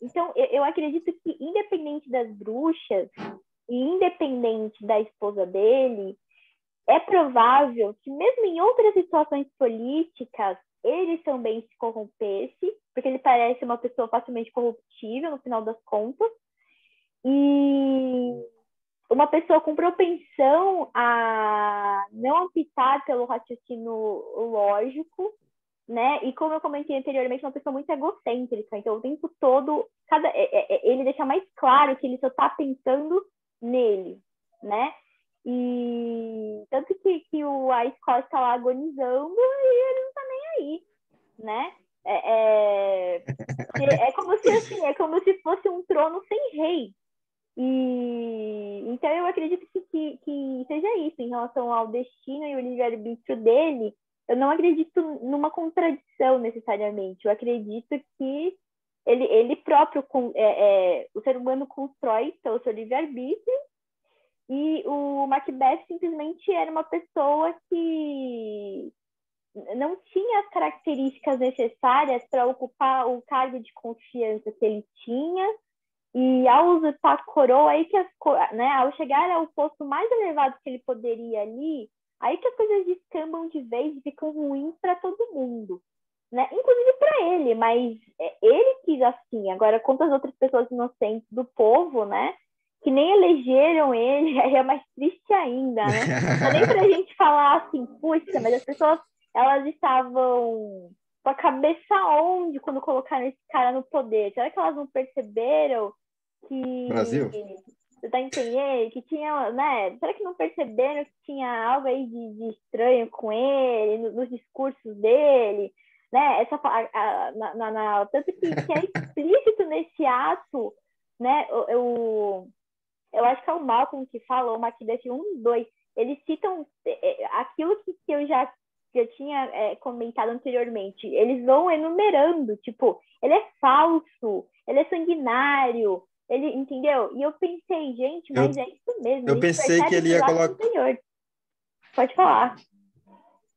então eu acredito que, independente das bruxas e independente da esposa dele, é provável que mesmo em outras situações políticas ele também se corrompesse, porque ele parece uma pessoa facilmente corruptível no final das contas, e uma pessoa com propensão a não optar pelo raciocínio lógico, né? E como eu comentei anteriormente, uma pessoa muito egocêntrica. Então, o tempo todo, ele deixa mais claro que ele só está pensando nele, né? E tanto que a Scott está lá agonizando e ele não está nem aí, né? Como se assim, é como se fosse um trono sem rei. E então eu acredito que seja isso em relação ao destino e o livre-arbítrio dele. Eu não acredito numa contradição necessariamente. Eu acredito que ele próprio, o ser humano constrói pelo seu livre-arbítrio, e o Macbeth simplesmente era uma pessoa que não tinha as características necessárias para ocupar o cargo de confiança que ele tinha. E ao usurpar a coroa, aí que ao chegar ao posto mais elevado que ele poderia ali, aí que as coisas descambam de vez e ficam ruins para todo mundo, né? Inclusive para ele, mas ele quis assim. Agora, quantas outras pessoas inocentes do povo, né? Que nem elegeram ele, aí é mais triste ainda, né? Não é nem pra gente falar assim, puxa, mas as pessoas, elas estavam com a cabeça onde quando colocaram esse cara no poder? Será que elas não perceberam que... Brasil? Você tá entendendo? Que tinha, né? Será que não perceberam que tinha algo aí de estranho com ele, nos discursos dele, né? Tanto que é explícito nesse ato, né? Eu acho que é o Malcolm que fala, o Macbeth 1 e 2, eles citam aquilo que eu já tinha comentado anteriormente. Eles vão enumerando, tipo, ele é falso, ele é sanguinário, ele, entendeu? E eu pensei, gente, mas é isso mesmo, a Eu gente pensei que percebe ele nos ia atos colocar. anteriores. Pode falar,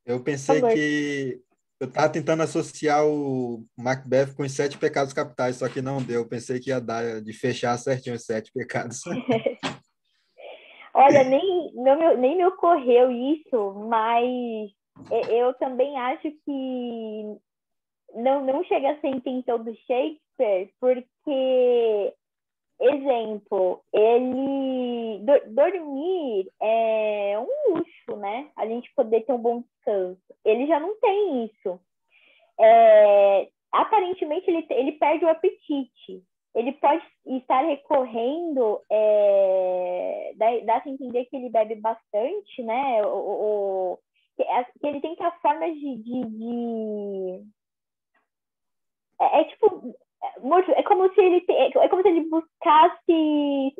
Eu por pensei favor. que. Eu estava tentando associar o Macbeth com os sete pecados capitais, só que não deu. Eu pensei que ia dar de fechar certinho os sete pecados. Olha, nem me ocorreu isso, mas eu também acho que não chega a ser intenção do Shakespeare, porque, exemplo, dormir é um luxo, né? A gente poder ter um bom descanso. Ele já não tem isso. Aparentemente, ele perde o apetite. Ele pode estar recorrendo, dá-se a entender que ele bebe bastante, né? Que ele tem que a forma tipo, é como se ele buscasse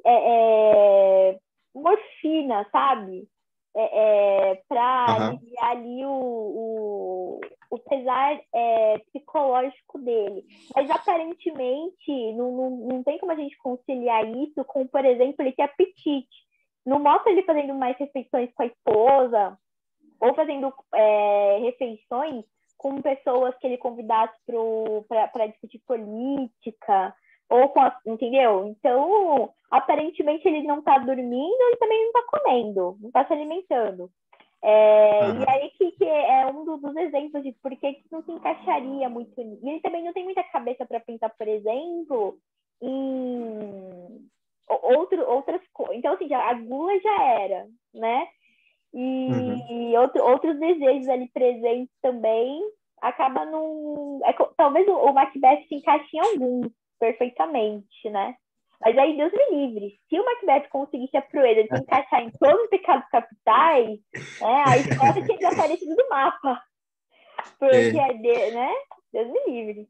morfina, sabe? Para Aham. aliviar ali o pesar psicológico dele. Mas aparentemente não tem como a gente conciliar isso com, por exemplo, ele ter apetite. Não mostra ele fazendo mais refeições com a esposa, ou fazendo refeições com pessoas que ele convidasse para discutir política, entendeu? Então, aparentemente ele não está dormindo e também não está comendo, não está se alimentando. E aí que é um dos exemplos de por que não se encaixaria muito nisso. E ele também não tem muita cabeça para pensar, por exemplo, em outras coisas. Então, assim, a gula já era, né? E outros desejos ali presentes também, acaba talvez o Macbeth se encaixe em alguns perfeitamente, né? Mas aí, Deus me livre. Se o Macbeth conseguisse a proeza de encaixar em todos os pecados capitais, né, a Escócia tinha desaparecido do mapa. Porque, É, né? Deus me livre.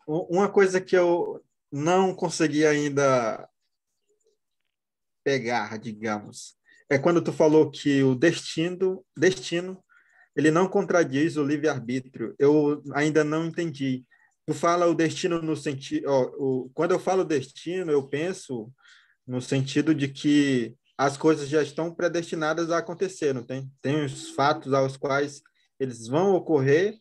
uma coisa que eu não consegui ainda pegar, digamos, é quando tu falou que o destino, ele não contradiz o livre-arbítrio. Eu ainda não entendi. Tu fala o destino no sentido, quando eu falo destino, eu penso no sentido de que as coisas já estão predestinadas a acontecer, não tem? Tem os fatos aos quais eles vão ocorrer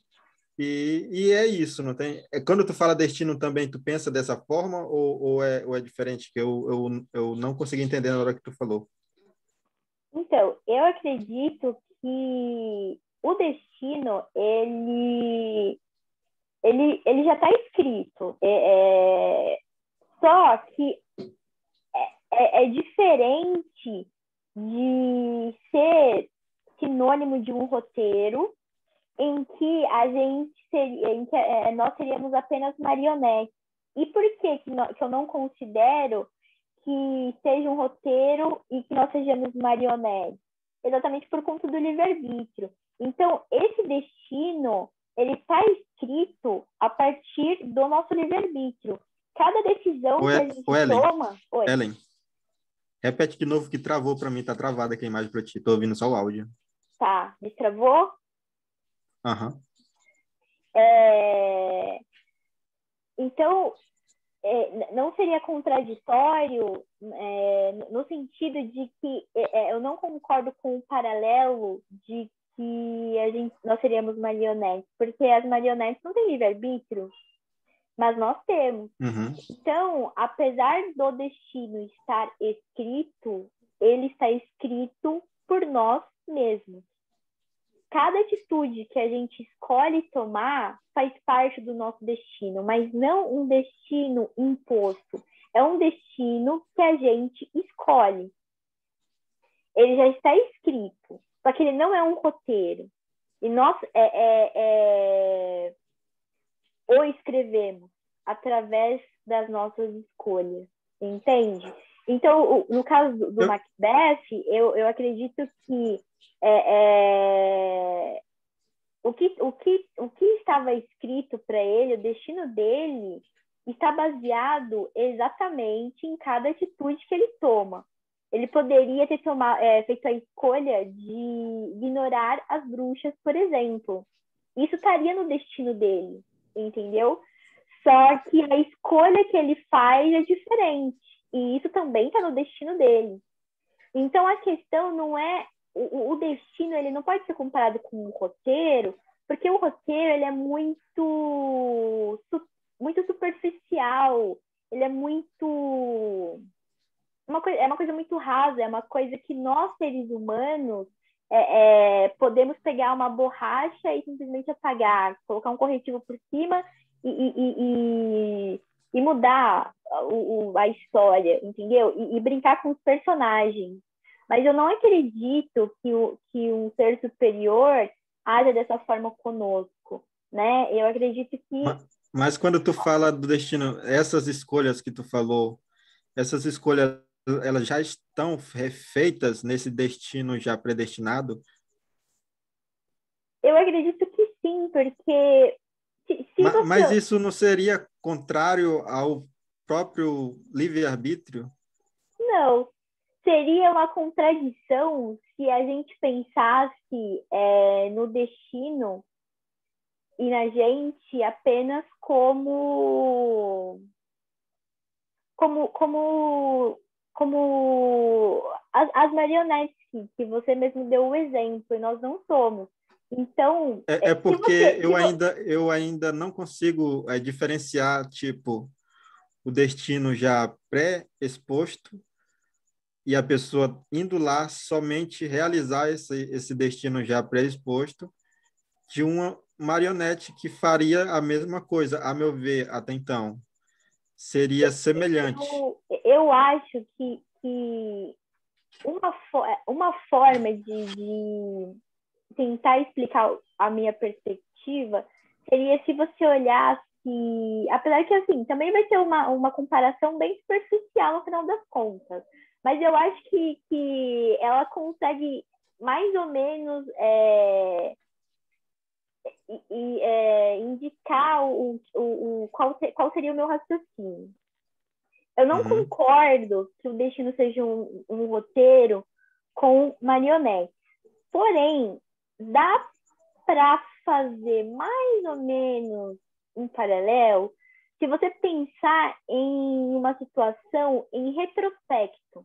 e é isso, não tem? É, quando tu fala destino também, tu pensa dessa forma ou é diferente? Que eu não consegui entender na hora que tu falou. Então, eu acredito que o destino, ele já está escrito. Só que é diferente de ser sinônimo de um roteiro em que a gente seria, em que nós seríamos apenas marionetes. E por que eu não considero que seja um roteiro e que nós sejamos marionetes? Exatamente por conta do livre-arbítrio. Então, esse destino, ele está escrito a partir do nosso livre-arbítrio. Cada decisão que a gente Ellen, toma... Oi. Ellen, repete de novo que travou para mim, tá travada aqui a imagem para ti, tô ouvindo só o áudio. Tá, destravou? Aham. Então, não seria contraditório no sentido de que eu não concordo com o paralelo de que nós seríamos marionetes, porque as marionetes não têm livre-arbítrio, mas nós temos. Uhum. Então, apesar do destino estar escrito, ele está escrito por nós mesmos. Cada atitude que a gente escolhe tomar faz parte do nosso destino, mas não um destino imposto. É um destino que a gente escolhe. Ele já está escrito, só que ele não é um roteiro. E nós o escrevemos através das nossas escolhas, entende? Então, no caso do Macbeth, eu acredito que o que estava escrito para ele, o destino dele, está baseado exatamente em cada atitude que ele toma. Ele poderia ter feito a escolha de ignorar as bruxas, por exemplo. Isso estaria no destino dele, entendeu? Só que a escolha que ele faz é diferente. E isso também está no destino dele. Então, a questão não é... O destino, ele não pode ser comparado com um roteiro, porque o roteiro, ele é muito superficial. Ele é uma coisa muito rasa, é uma coisa que nós, seres humanos, podemos pegar uma borracha e simplesmente apagar, colocar um corretivo por cima e mudar a história, entendeu? E brincar com os personagens. Mas eu não acredito que um ser superior haja dessa forma conosco, né? Eu acredito que... Mas quando tu fala do destino, essas escolhas que tu falou, essas escolhas, elas já estão feitas nesse destino já predestinado? Eu acredito que sim, porque Mas isso não seria contrário ao próprio livre-arbítrio? Não. Seria uma contradição se a gente pensasse no destino e na gente apenas como as marionetes que você mesmo deu o exemplo, e nós não somos. Então, É porque eu ainda não consigo diferenciar, tipo, o destino já pré-exposto e a pessoa indo lá somente realizar esse destino já pré-exposto de uma marionete que faria a mesma coisa, a meu ver, até então. Seria semelhante. Eu acho que uma forma de tentar explicar a minha perspectiva seria se você olhasse apesar que, assim, também vai ser uma comparação bem superficial no final das contas, mas eu acho que ela consegue mais ou menos indicar qual seria o meu raciocínio. Eu não Uhum. concordo que o Destino seja um roteiro com marionetes. Porém, dá para fazer mais ou menos um paralelo se você pensar em uma situação em retrospecto.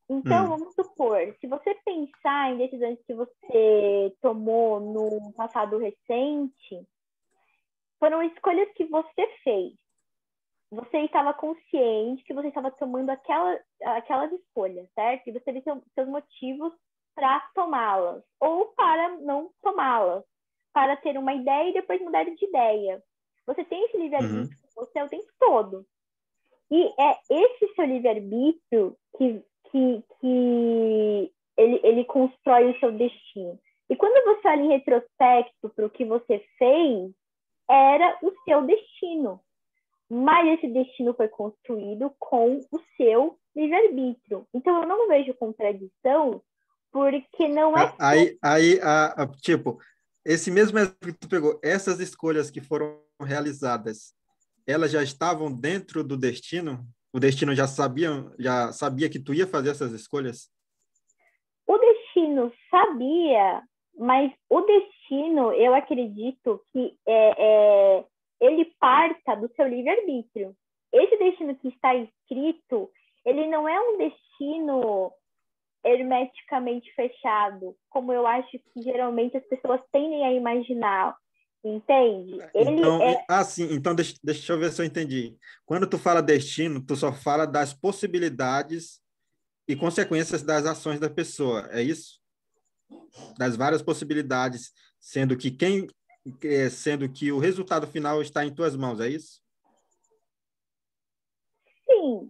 Então, Hum. vamos supor, se você pensar em decisões que você tomou no passado recente, foram escolhas que você fez. Você estava consciente que você estava tomando aquelas escolhas, certo? E você teve seus motivos para tomá-las ou para não tomá-las, para ter uma ideia e depois mudar de ideia. Você tem esse Uhum. livre-arbítrio com você o tempo todo. E é esse seu livre-arbítrio que ele constrói o seu destino. E quando você olha em retrospecto para o que você fez, era o seu destino. Mas esse destino foi construído com o seu livre-arbítrio. Então, eu não vejo contradição, porque não é Tipo, esse mesmo exemplo que tu pegou, essas escolhas que foram realizadas, elas já estavam dentro do destino? O destino já sabia que tu ia fazer essas escolhas? o destino sabia, mas o destino, eu acredito que ele parta do seu livre-arbítrio. Esse destino que está escrito, ele não é um destino hermeticamente fechado, como eu acho que geralmente as pessoas tendem a imaginar, entende? Ele Então, é, sim, então deixa eu ver se eu entendi. Quando tu fala destino, tu só fala das possibilidades e consequências das ações da pessoa, é isso? Das várias possibilidades, sendo que o resultado final está em tuas mãos, é isso? sim,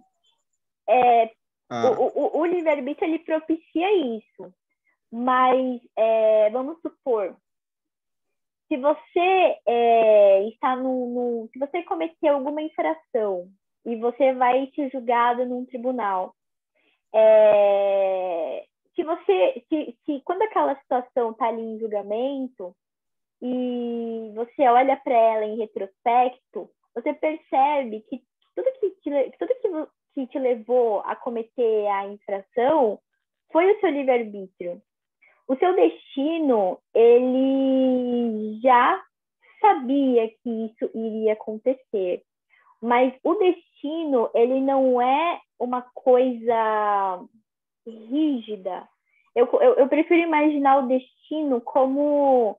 é, Ah, o livre-arbítrio ele propicia isso, mas vamos supor, se você está se você cometeu alguma infração e você vai ser julgado num tribunal, se quando aquela situação está ali em julgamento e você olha para ela em retrospecto, você percebe que tudo que te levou a cometer a infração foi o seu livre-arbítrio. O seu destino, ele já sabia que isso iria acontecer, mas o destino, ele não é uma coisa rígida. Eu prefiro imaginar o destino como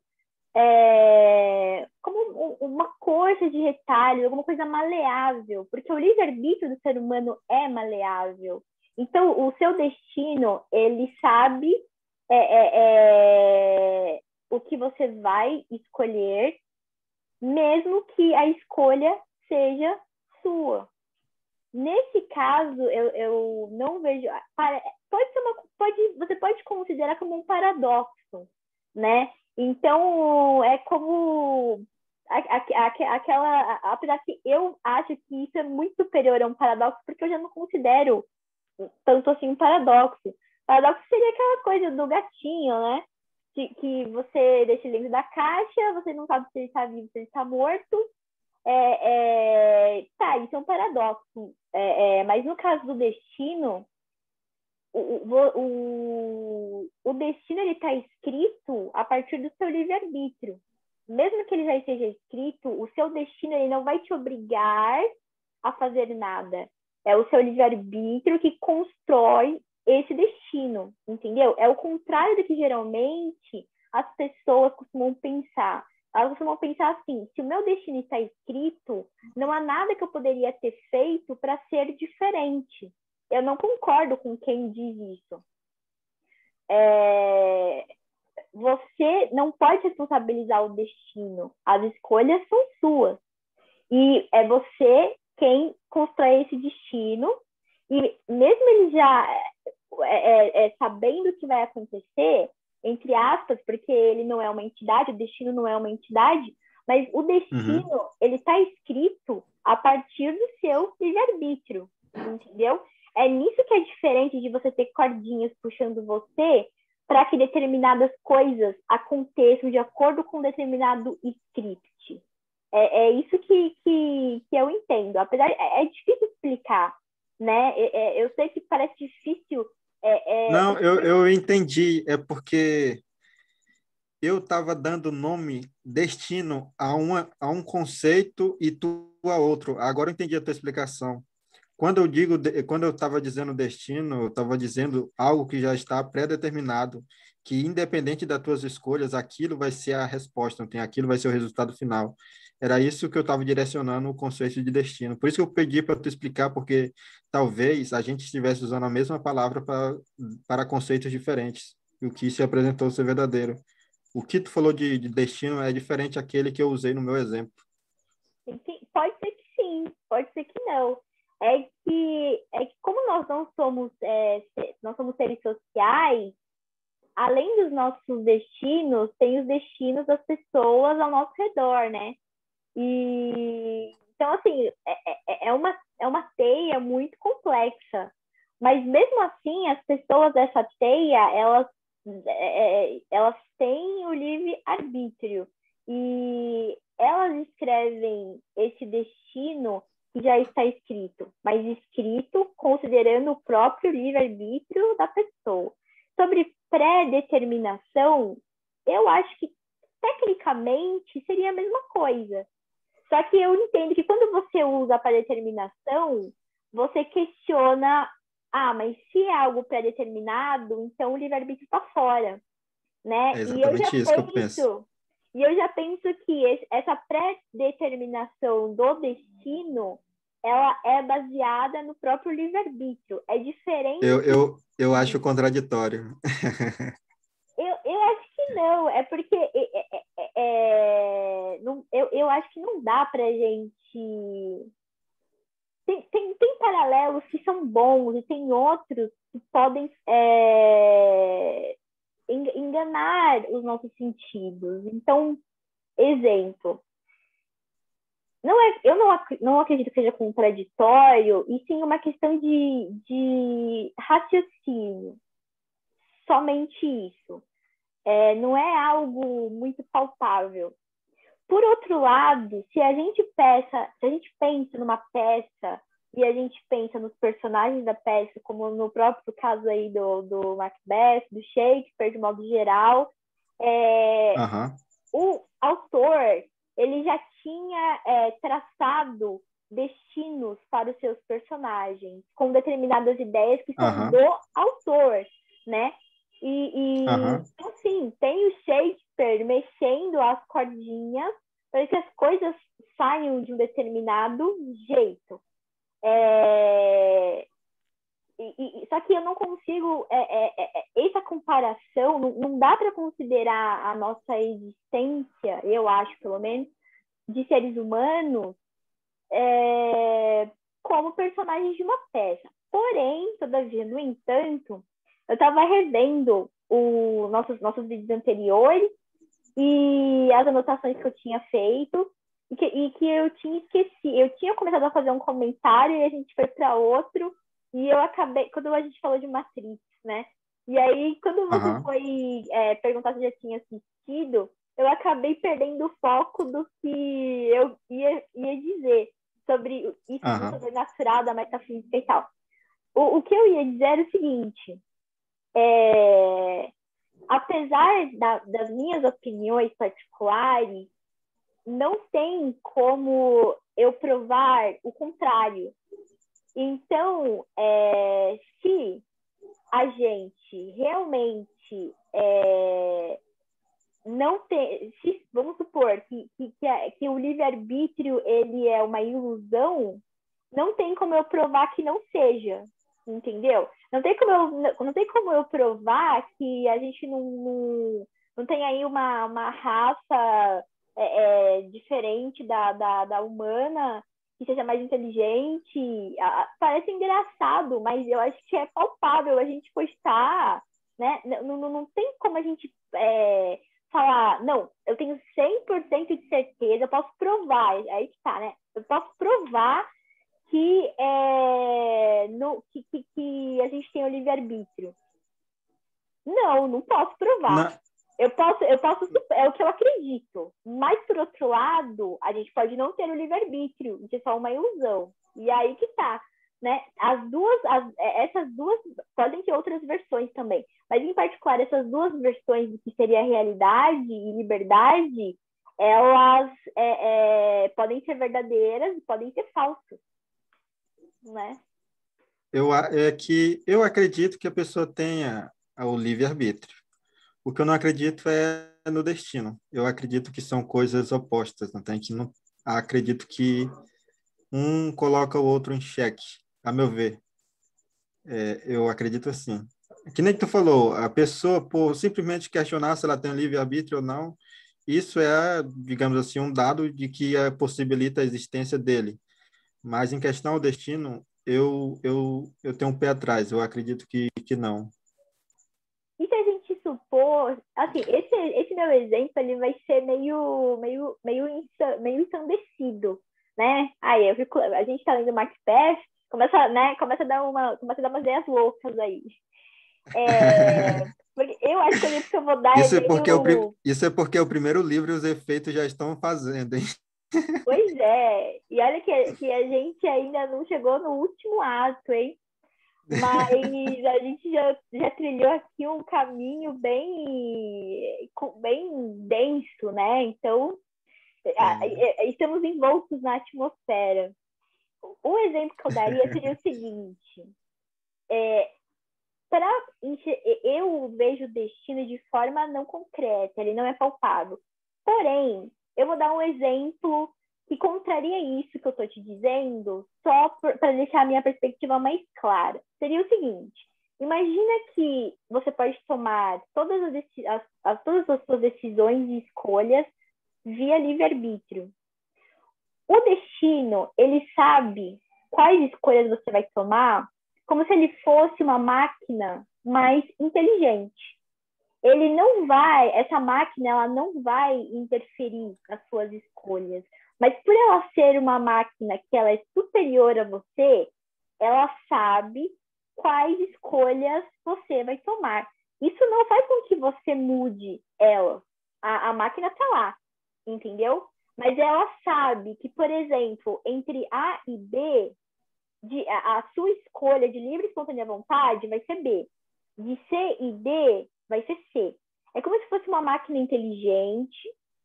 uma coisa de retalho, alguma coisa maleável, porque o livre-arbítrio do ser humano é maleável. Então, o seu destino, ele sabe o que você vai escolher, mesmo que a escolha seja sua. Nesse caso, eu não vejo. Você pode considerar como um paradoxo, né? Então, é como apesar que eu acho que isso é muito superior a um paradoxo, porque eu já não considero tanto assim um paradoxo. Paradoxo seria aquela coisa do gatinho, né? Que você deixa ele dentro da caixa, você não sabe se ele está vivo, se ele está morto. Tá, isso é um paradoxo. Mas no caso do destino, o destino está escrito a partir do seu livre-arbítrio. Mesmo que ele já esteja escrito, o seu destino ele não vai te obrigar a fazer nada. É o seu livre-arbítrio que constrói esse destino, entendeu? É o contrário do que geralmente as pessoas costumam pensar. Elas costumam pensar assim: se o meu destino está escrito, não há nada que eu poderia ter feito para ser diferente. Eu não concordo com quem diz isso. Você não pode responsabilizar o destino. As escolhas são suas. E é você quem constrói esse destino. E mesmo ele já sabendo o que vai acontecer, entre aspas, porque ele não é uma entidade, o destino não é uma entidade, Mas o Uhum. destino, ele está escrito a partir do seu livre-arbítrio, entendeu? É nisso que é diferente de você ter cordinhas puxando você para que determinadas coisas aconteçam de acordo com determinado script. É isso que eu entendo. Apesar, é difícil explicar, né? Eu sei que parece difícil. Não, eu entendi. É porque eu estava dando nome, destino a um conceito e tu a outro. Agora eu entendi a tua explicação. Quando eu estava dizendo destino, eu estava dizendo algo que já está pré-determinado, que independente das tuas escolhas, aquilo vai ser a resposta, não tem aquilo vai ser o resultado final. Era isso que eu estava direcionando o conceito de destino. Por isso que eu pedi para tu explicar, porque talvez a gente estivesse usando a mesma palavra para conceitos diferentes, e o que se apresentou ser verdadeiro. O que tu falou de destino é diferente daquele que eu usei no meu exemplo. Pode ser que sim, pode ser que não. É que como nós somos seres sociais, além dos nossos destinos, tem os destinos das pessoas ao nosso redor, né? E então, assim, é uma teia muito complexa. Mas mesmo assim, as pessoas dessa teia, elas têm o livre-arbítrio. E elas escrevem esse destino que já está escrito, mas escrito considerando o próprio livre-arbítrio da pessoa. Sobre pré-determinação, eu acho que tecnicamente seria a mesma coisa. Só que eu entendo que quando você usa para determinação, você questiona, mas se é algo pré-determinado, então o livre-arbítrio está fora, né? É exatamente isso que eu penso. E eu já penso que essa pré-determinação do destino, ela é baseada no próprio livre-arbítrio. É diferente. Eu acho contraditório. Eu acho que não, é porque não, eu acho que não dá pra gente. Tem paralelos que são bons e tem outros que podem enganar os nossos sentidos. Então, exemplo, eu não acredito que seja contraditório, e sim uma questão de raciocínio. Somente isso. Não é algo muito palpável. Por outro lado, se a gente pensa numa peça e a gente pensa nos personagens da peça, como no próprio caso aí do Macbeth, do Shakespeare, de modo geral, Aham, o autor ele já tinha traçado destinos para os seus personagens, com determinadas ideias que são do aham, autor, né? aham, Então, sim, tem o Shakespeare mexendo as cordinhas para que as coisas saiam de um determinado jeito. Só que eu não consigo. Essa comparação, não dá para considerar a nossa existência, eu acho, pelo menos, de seres humanos como personagens de uma peça. Porém, todavia, no entanto, eu estava revendo nossos vídeos anteriores e as anotações que eu tinha feito e que eu tinha esquecido. Eu tinha começado a fazer um comentário e a gente foi para outro, e eu acabei, quando a gente falou de Matrix, né? E aí, quando você aham, foi perguntar se já tinha assistido, eu acabei perdendo o foco do que eu ia dizer sobre isso do aham, sobrenatural, da metafísica e tal. O que eu ia dizer era o seguinte: é, apesar das minhas opiniões particulares, não tem como eu provar o contrário. Então, se a gente realmente não tem, vamos supor que o livre-arbítrio ele é uma ilusão, não tem como eu provar que não seja, entendeu? Não tem como eu provar que a gente não tem aí uma raça diferente da humana, que seja mais inteligente. Parece engraçado, mas eu acho que é palpável a gente postar, né? Não tem como a gente falar, não, tenho 100% de certeza, eu posso provar, aí que tá, né? Eu posso provar que, que a gente tem o livre-arbítrio. Não posso provar. Na, Eu posso, é o que eu acredito. Mas, por outro lado, a gente pode não ter o livre-arbítrio, isso é só uma ilusão. E aí que tá, né? Essas duas, podem ter outras versões também, mas em particular, essas duas versões do que seria realidade e liberdade, elas podem ser verdadeiras e podem ser falsas, né? eu acredito que a pessoa tenha o livre-arbítrio. O que eu não acredito é no destino. Eu acredito que são coisas opostas, não tem que não acredito que um coloca o outro em xeque, a meu ver. Eu acredito assim. Que nem tu falou, a pessoa, por simplesmente questionar se ela tem livre-arbítrio ou não, isso é, digamos assim, um dado de que possibilita a existência dele. Mas em questão ao destino, eu tenho um pé atrás, eu acredito que não. E se a gente supor, assim, esse meu exemplo, ele vai ser meio ensandecido, né? Aí a gente tá lendo Max Pest, começa a dar umas ideias loucas aí. Porque eu acho que o livro que eu vou dar é meio... Isso é porque é o primeiro livro e os efeitos já estão fazendo, hein? Pois é, e olha que a gente ainda não chegou no último ato, hein? Mas a gente já trilhou aqui um caminho bem denso, né? Então, estamos envoltos na atmosfera. Um exemplo que eu daria seria o seguinte: eu vejo o destino de forma não concreta, ele não é palpável. Porém, eu vou dar um exemplo que contraria isso que eu estou te dizendo, só para deixar a minha perspectiva mais clara. Seria o seguinte: imagina que você pode tomar todas as suas decisões e escolhas via livre-arbítrio. O destino, ele sabe quais escolhas você vai tomar como se ele fosse uma máquina mais inteligente. Essa máquina, ela não vai interferir nas suas escolhas. Mas por ela ser uma máquina que ela é superior a você, ela sabe quais escolhas você vai tomar. Isso não faz com que você mude ela. A máquina está lá, entendeu? Mas ela sabe que, por exemplo, entre A e B, a sua escolha de livre e espontânea vontade vai ser B. De C e D vai ser C. É como se fosse uma máquina inteligente,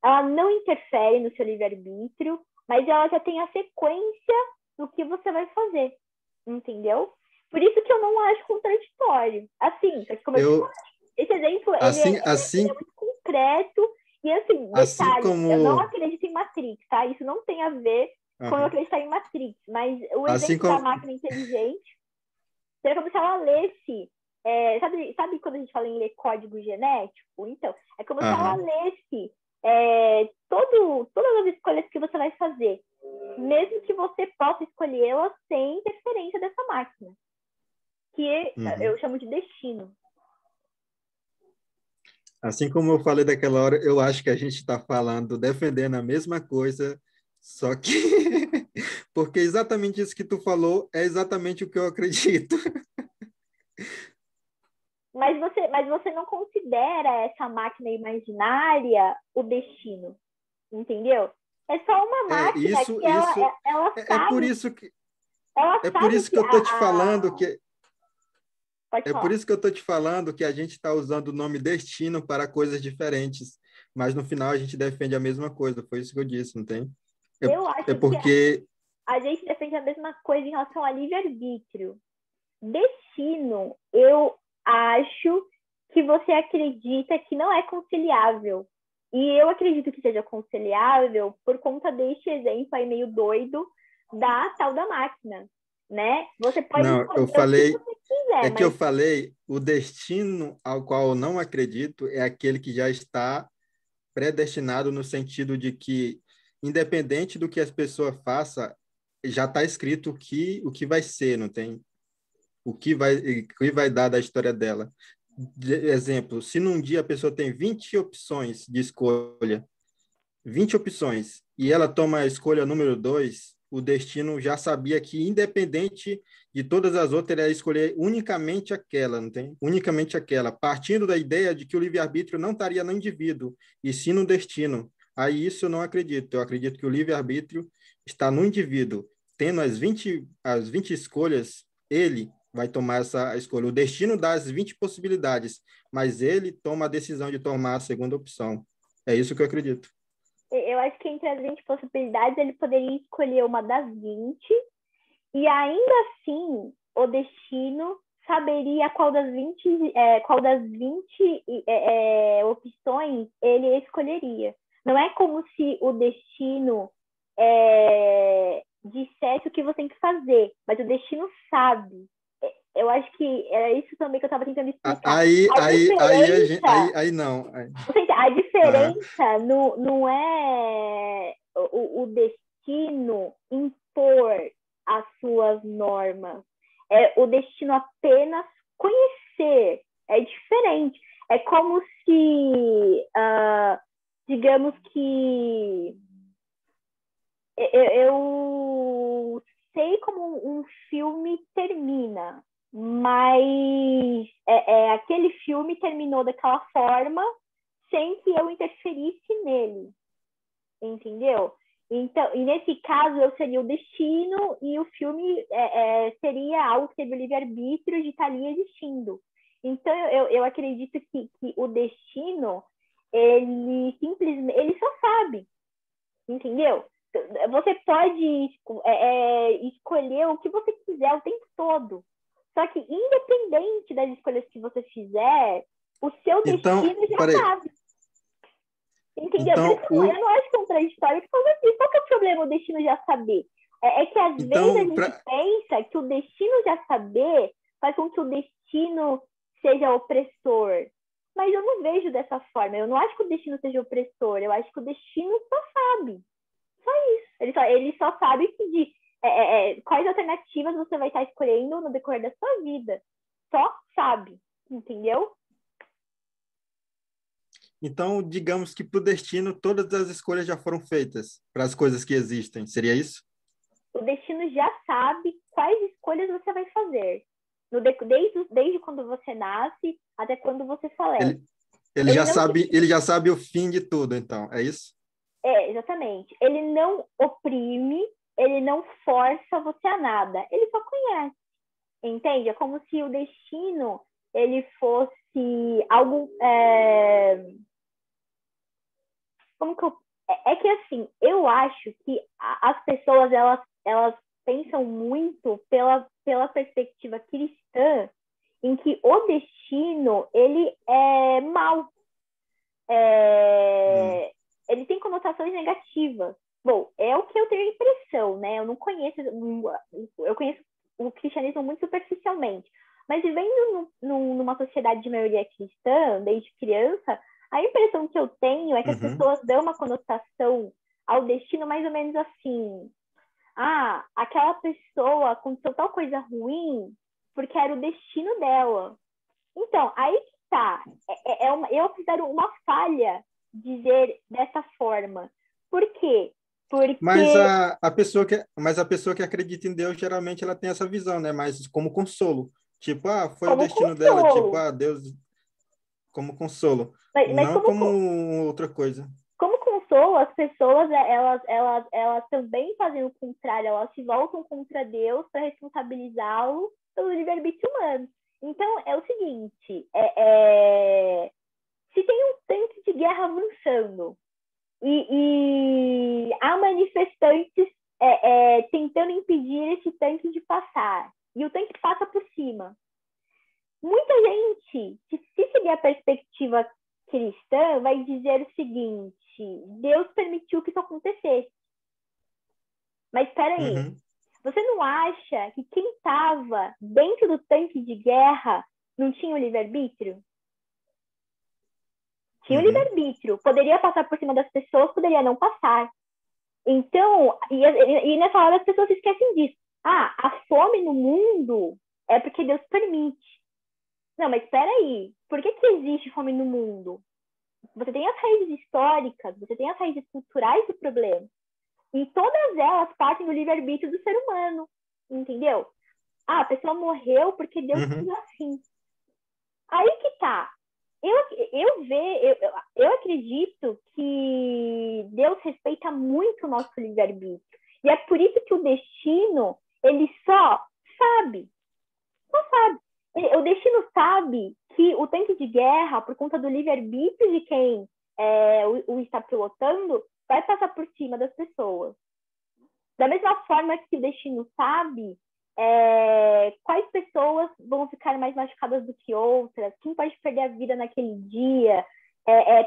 ela não interfere no seu livre-arbítrio, mas ela já tem a sequência do que você vai fazer, entendeu? Por isso que eu não acho contraditório. Assim, como eu te falei, esse exemplo ele é muito concreto e, assim, detalhe, eu não acredito em Matrix, tá? Isso não tem a ver com eu acreditar em Matrix, mas o exemplo da máquina inteligente seria como se ela lesse, sabe quando a gente fala em ler código genético? Então, é como se ela lesse todas as escolhas que você vai fazer, mesmo que você possa escolhê-las sem interferência dessa máquina, que eu chamo de destino. Assim como eu falei daquela hora, eu acho que a gente está falando, defendendo a mesma coisa, só que porque exatamente isso que tu falou é exatamente o que eu acredito. Mas você não considera essa máquina imaginária o destino, entendeu? É só uma máquina que ela sabe. É por isso que eu estou te falando que Pode falar. por isso que eu estou te falando que a gente está usando o nome destino para coisas diferentes, mas no final a gente defende a mesma coisa. Foi isso que eu disse, não tem? Eu acho porque que a gente defende a mesma coisa em relação a livre-arbítrio. Destino, eu acho que você acredita que não é conciliável. E eu acredito que seja conciliável por conta deste exemplo aí meio doido da tal da máquina, né? Você pode eu falei, o que você quiser, eu falei, o destino ao qual eu não acredito é aquele que já está predestinado no sentido de que, independente do que as pessoas façam, já está escrito o que vai ser, não tem? O que vai dar da história dela. Exemplo, se num dia a pessoa tem 20 opções de escolha, 20 opções e ela toma a escolha número 2, o destino já sabia que, independente de todas as outras, ele ia escolher unicamente aquela, não tem? Unicamente aquela, partindo da ideia de que o livre-arbítrio não estaria no indivíduo, e sim no destino. Aí isso eu não acredito. Eu acredito que o livre-arbítrio está no indivíduo. Tendo as 20 escolhas, ele vai tomar essa escolha. O destino dá as 20 possibilidades, mas ele toma a decisão de tomar a segunda opção. É isso que eu acredito. Eu acho que entre as 20 possibilidades, ele poderia escolher uma das 20, e ainda assim, o destino saberia qual das 20 opções ele escolheria. Não é como se o destino dissesse o que você tem que fazer, mas o destino sabe. Eu acho que era isso também que eu estava tentando explicar. Aí, A aí, aí, diferença aí não. A Aham. diferença não é o destino impor as suas normas. É o destino apenas conhecer. É diferente. É como se, digamos que eu sei como um filme termina, mas aquele filme terminou daquela forma sem que eu interferisse nele, entendeu? Então, e nesse caso, eu seria o destino e o filme seria algo que teve o livre-arbítrio de estar ali existindo. Então, eu acredito que o destino, ele simplesmente, ele só sabe, entendeu? Você pode escolher o que você quiser o tempo todo. Só que, independente das escolhas que você fizer, o seu Então, destino já peraí. sabe. Entendeu? Por isso Então, que eu não acho contraditório, porque qual que é o problema o destino já saber? É que às vezes a então gente pensa que o destino já saber faz com que o destino seja opressor. Mas eu não vejo dessa forma. Eu não acho que o destino seja opressor. Eu acho que o destino só sabe. Só isso. Ele só sabe quais alternativas você vai estar escolhendo no decorrer da sua vida. Só sabe. Entendeu? Então, digamos que para o destino, todas as escolhas já foram feitas para as coisas que existem. Seria isso? O destino já sabe quais escolhas você vai fazer. Desde quando você nasce até quando você falece. Ele, ele Ele já não sabe, ele já sabe o fim de tudo, então. É isso? exatamente. Ele não oprime, ele não força você a nada. Ele só conhece, entende? É como se o destino ele fosse algo. Como que eu, que assim, eu acho que as pessoas elas pensam muito pela perspectiva cristã, em que o destino ele é mau, Hum. ele tem conotações negativas. Bom, é o que eu tenho a impressão, né? Eu conheço o cristianismo muito superficialmente, mas vivendo numa sociedade de maioria cristã, desde criança, a impressão que eu tenho é que as Uhum. pessoas dão uma conotação ao destino mais ou menos assim: ah, aquela pessoa aconteceu tal coisa ruim porque era o destino dela. Então, aí que tá. Eu considero uma falha dizer dessa forma. Por quê? Mas Porque, a pessoa que acredita em Deus, geralmente ela tem essa visão, né? Mas como consolo. Tipo, foi o como destino dela. Tipo, consolo, Deus como consolo. mas Não como outra coisa. como consolo, as pessoas elas também fazem o contrário, elas se voltam contra Deus para responsabilizá-lo pelo livre-arbítrio humano. Então, é o seguinte: se tem um tanque de guerra avançando e há manifestantes tentando impedir esse tanque de passar, e o tanque passa por cima, muita gente, se seguir a perspectiva cristã, vai dizer o seguinte: Deus permitiu que isso acontecesse. Mas espera aí, Uhum. você não acha que quem estava dentro do tanque de guerra não tinha o livre-arbítrio? Tinha o Uhum. livre-arbítrio. Poderia passar por cima das pessoas, poderia não passar. Então, e nessa hora as pessoas se esquecem disso. Ah, a fome no mundo é porque Deus permite. Não, mas espera aí. Por que existe fome no mundo? você tem as raízes históricas, você tem as raízes culturais do problema. E todas elas partem do livre-arbítrio do ser humano, entendeu? Ah, a pessoa morreu porque Deus quis assim. Aí que tá. Eu acredito que Deus respeita muito o nosso livre-arbítrio. E é por isso que o destino, ele só sabe. O destino sabe que o tanque de guerra, por conta do livre-arbítrio de quem o está pilotando, vai passar por cima das pessoas. Da mesma forma que o destino sabe quais pessoas vão ficar mais machucadas do que outras, quem pode perder a vida naquele dia,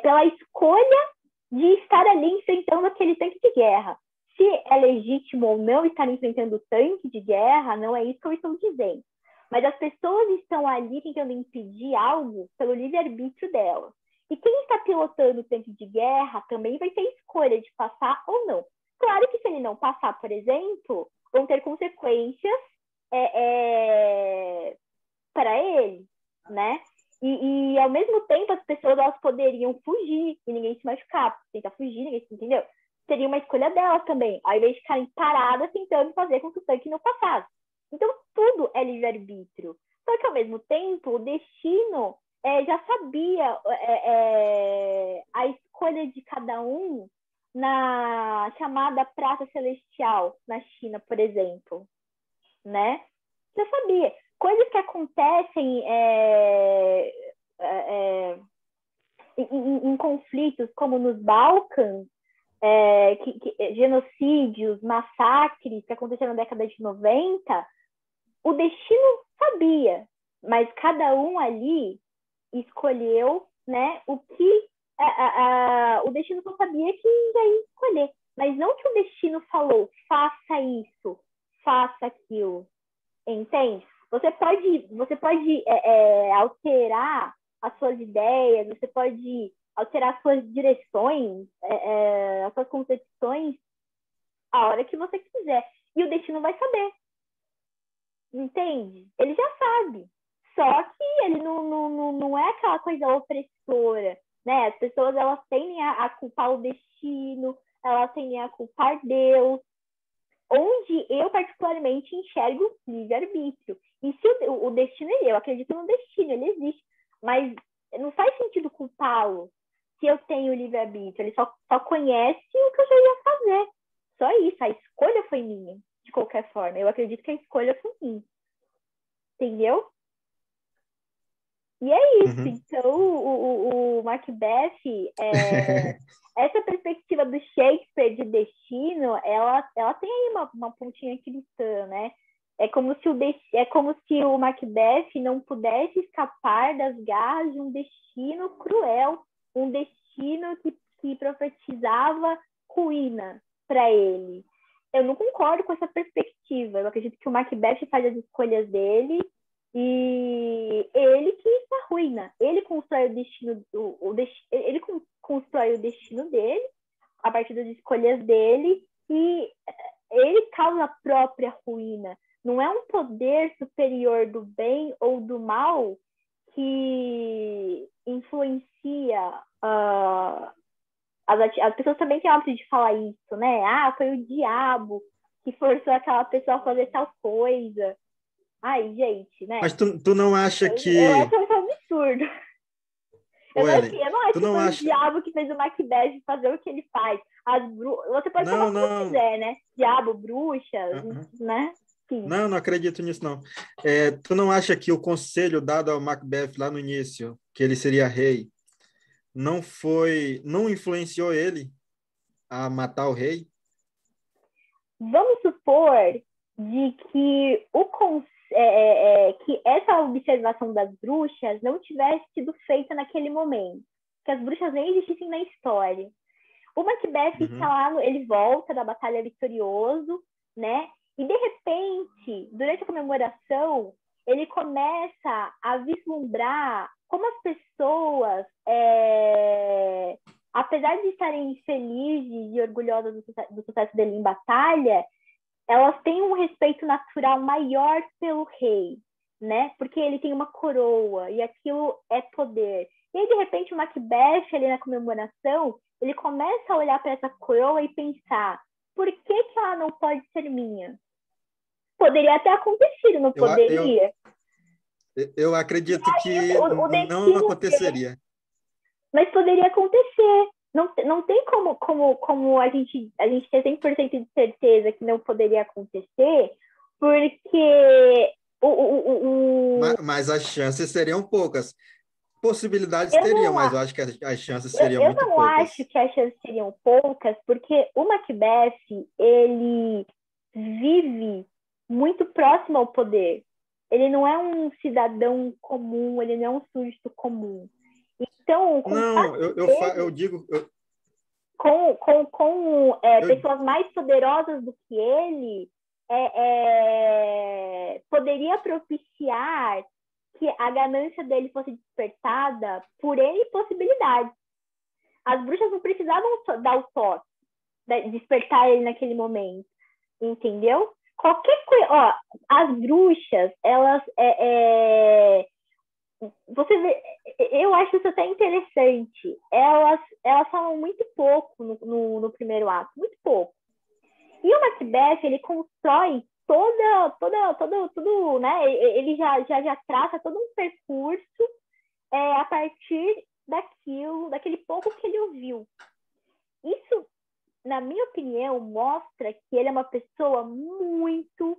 pela escolha de estar ali enfrentando aquele tanque de guerra. Se é legítimo ou não estar enfrentando o tanque de guerra, não é isso que eu estou dizendo. Mas as pessoas estão ali tentando impedir algo pelo livre-arbítrio delas. E quem está pilotando o tanque de guerra também vai ter escolha de passar ou não. Claro que se ele não passar, por exemplo, vão ter consequências para ele, né? E ao mesmo tempo as pessoas elas poderiam fugir e ninguém se machucar, tentar fugir, ninguém se entendeu? Seria uma escolha delas também, ao invés de ficarem paradas tentando fazer com que o tanque não passasse. Então tudo é livre-arbítrio. Só que ao mesmo tempo o destino já sabia a escolha de cada um na chamada Praça Celestial na China, por exemplo, né? Já sabia. Coisas que acontecem em conflitos, como nos Balcãs, genocídios, massacres que aconteceram na década de 90, o destino sabia, mas cada um ali escolheu, né, o que o destino só sabia que ia escolher, mas não que o destino falou, faça isso, faça aquilo, entende? Você pode alterar as suas ideias, você pode alterar as suas direções, as suas concepções a hora que você quiser. E o destino vai saber. Entende? Ele já sabe. Só que ele não é aquela coisa opressora, né? As pessoas, elas tendem a culpar o destino, elas tendem a culpar Deus, onde eu particularmente enxergo livre-arbítrio. E se o destino, eu acredito no destino, ele existe, mas não faz sentido culpá-lo se eu tenho livre-arbítrio. Ele só conhece o que eu já ia fazer. Só isso, a escolha foi minha, de qualquer forma. Eu acredito que a escolha foi minha. Entendeu? E é isso. Então, o Macbeth, essa perspectiva do Shakespeare de destino, ela tem aí uma pontinha cristã, né? É como se o Macbeth não pudesse escapar das garras de um destino cruel, um destino que profetizava ruína para ele. Eu não concordo com essa perspectiva. Eu acredito que o Macbeth faz as escolhas dele e ele que se arruína. Ele constrói ele constrói o destino dele a partir das escolhas dele e ele causa a própria ruína. Não é um poder superior do bem ou do mal que influencia as pessoas também têm o hábito de falar isso, né? Ah, foi o diabo que forçou aquela pessoa a fazer tal coisa. Ai, gente, né? Mas tu não acha que... Eu acho isso absurdo. Eu não acho tu que não foi acha... o diabo que fez o Macbeth fazer o que ele faz. Você pode falar como quiser, né? Diabo, bruxas, né? Sim. Não acredito nisso, não. Tu não acha que o conselho dado ao Macbeth lá no início, que ele seria rei, não influenciou ele a matar o rei? Vamos supor de que que essa observação das bruxas não tivesse sido feita naquele momento, que as bruxas nem existissem na história. O Macbeth está lá, ele volta da batalha vitorioso, né? E de repente, durante a comemoração, ele começa a vislumbrar como as pessoas, apesar de estarem felizes e orgulhosas do sucesso dele em batalha, elas têm um respeito natural maior pelo rei, né? Porque ele tem uma coroa e aquilo é poder. E aí, de repente, o Macbeth, ali na comemoração, ele começa a olhar para essa coroa e pensar, por que que ela não pode ser minha? Poderia ter acontecido, não Eu, eu, poderia? eu acredito que O não destino aconteceria. mas poderia acontecer. Não tem como a gente ter 100% de certeza que não poderia acontecer, porque Mas as chances seriam poucas. Possibilidades eu teriam, não, mas eu acho que as chances eu, seriam eu muito não acho poucas. que as chances seriam poucas, porque o Macbeth, ele vive muito próximo ao poder. Ele não é um cidadão comum, ele não é um súdito comum. Então, o Não, contato eu dele digo, com eu, pessoas mais poderosas do que ele, poderia propiciar que a ganância dele fosse despertada por N possibilidades. As bruxas não precisavam dar o toque, despertar ele naquele momento, entendeu? Qualquer coisa, ó, as bruxas, elas você vê, eu acho isso até interessante. Elas falam muito pouco no primeiro ato, muito pouco. E o Macbeth, ele constrói tudo, né? Ele já traça todo um percurso a partir daquele pouco que ele ouviu. Isso, na minha opinião, mostra que ele é uma pessoa muito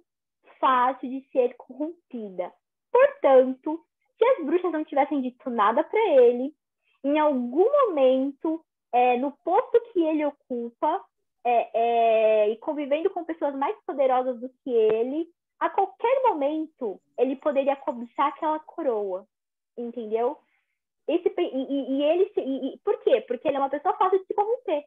fácil de ser corrompida. Portanto, se as bruxas não tivessem dito nada para ele, em algum momento, no posto que ele ocupa, e convivendo com pessoas mais poderosas do que ele, a qualquer momento ele poderia cobiçar aquela coroa, entendeu? Por quê? Porque ele é uma pessoa fácil de se corromper.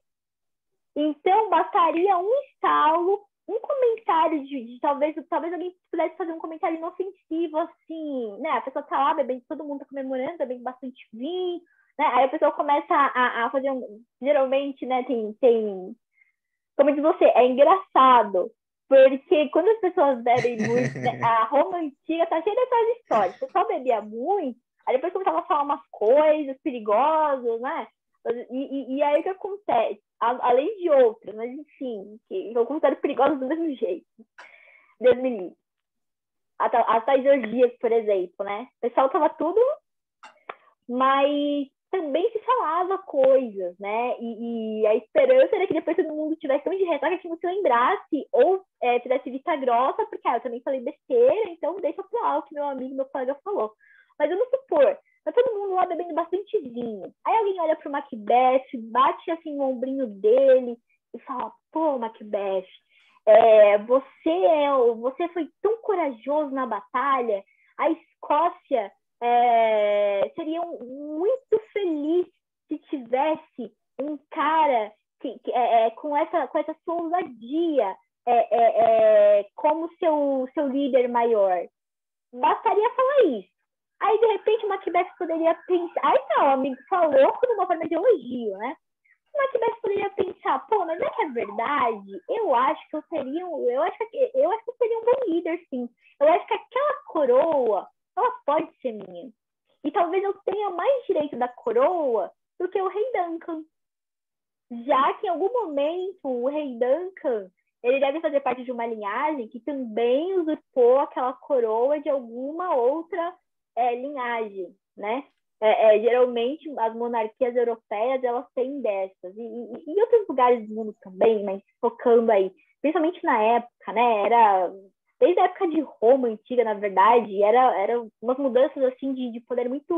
Então, bastaria um estalo, um comentário talvez alguém pudesse fazer um comentário inofensivo, assim, né? A pessoa tá lá bebendo, todo mundo tá comemorando, bebendo bastante vinho, né? Aí a pessoa começa a fazer geralmente, né, tem, como diz você, é engraçado, porque quando as pessoas bebem muito, né, a Roma antiga tá cheia dessas histórias, o pessoal bebia muito, aí depois começava a falar umas coisas perigosas, né? E aí o que acontece? Além de outras, mas enfim, que são consideradas perigosas do mesmo jeito. Deus me livre. As tais orgias, por exemplo, né? O pessoal tava tudo, mas também se falava coisas, né? E a esperança era que depois todo mundo tivesse tão de ressaca que não se lembrasse ou tivesse vista grossa, porque eu também falei besteira, então deixa pro alto o que meu amigo, meu colega falou. Mas vamos supor, tá todo mundo lá bebendo bastante vinho. Aí alguém olha pro Macbeth, bate assim no ombrinho dele e fala, pô, Macbeth, você foi tão corajoso na batalha, a Escócia seria muito feliz se tivesse um cara com essa sua ousadia como seu líder maior. Bastaria falar isso. Aí, de repente, o Macbeth poderia pensar... Aí tá, o amigo falou como uma forma de elogio, né? O Macbeth poderia pensar, pô, mas é que é verdade? Eu acho que eu seria um bom líder, sim. Eu acho que aquela coroa, ela pode ser minha. E talvez eu tenha mais direito da coroa do que o rei Duncan. Já que em algum momento o rei Duncan, ele deve fazer parte de uma linhagem que também usurpou aquela coroa de alguma outra linhagem, né? Geralmente as monarquias europeias elas têm dessas e em outros lugares do mundo também, mas focando aí, principalmente na época, né? Era desde a época de Roma antiga, na verdade, era umas mudanças assim de poder muito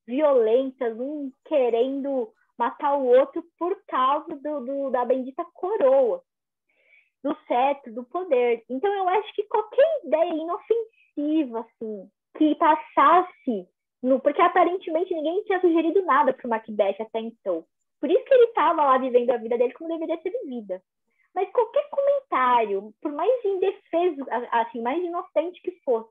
violentas, um querendo matar o outro por causa da bendita coroa, do cetro, do poder. Então eu acho que qualquer ideia inofensiva, assim, que passasse porque aparentemente ninguém tinha sugerido nada para o Macbeth até então. Por isso que ele estava lá vivendo a vida dele como deveria ser vivida. Mas qualquer comentário, por mais indefeso, assim, mais inocente que fosse,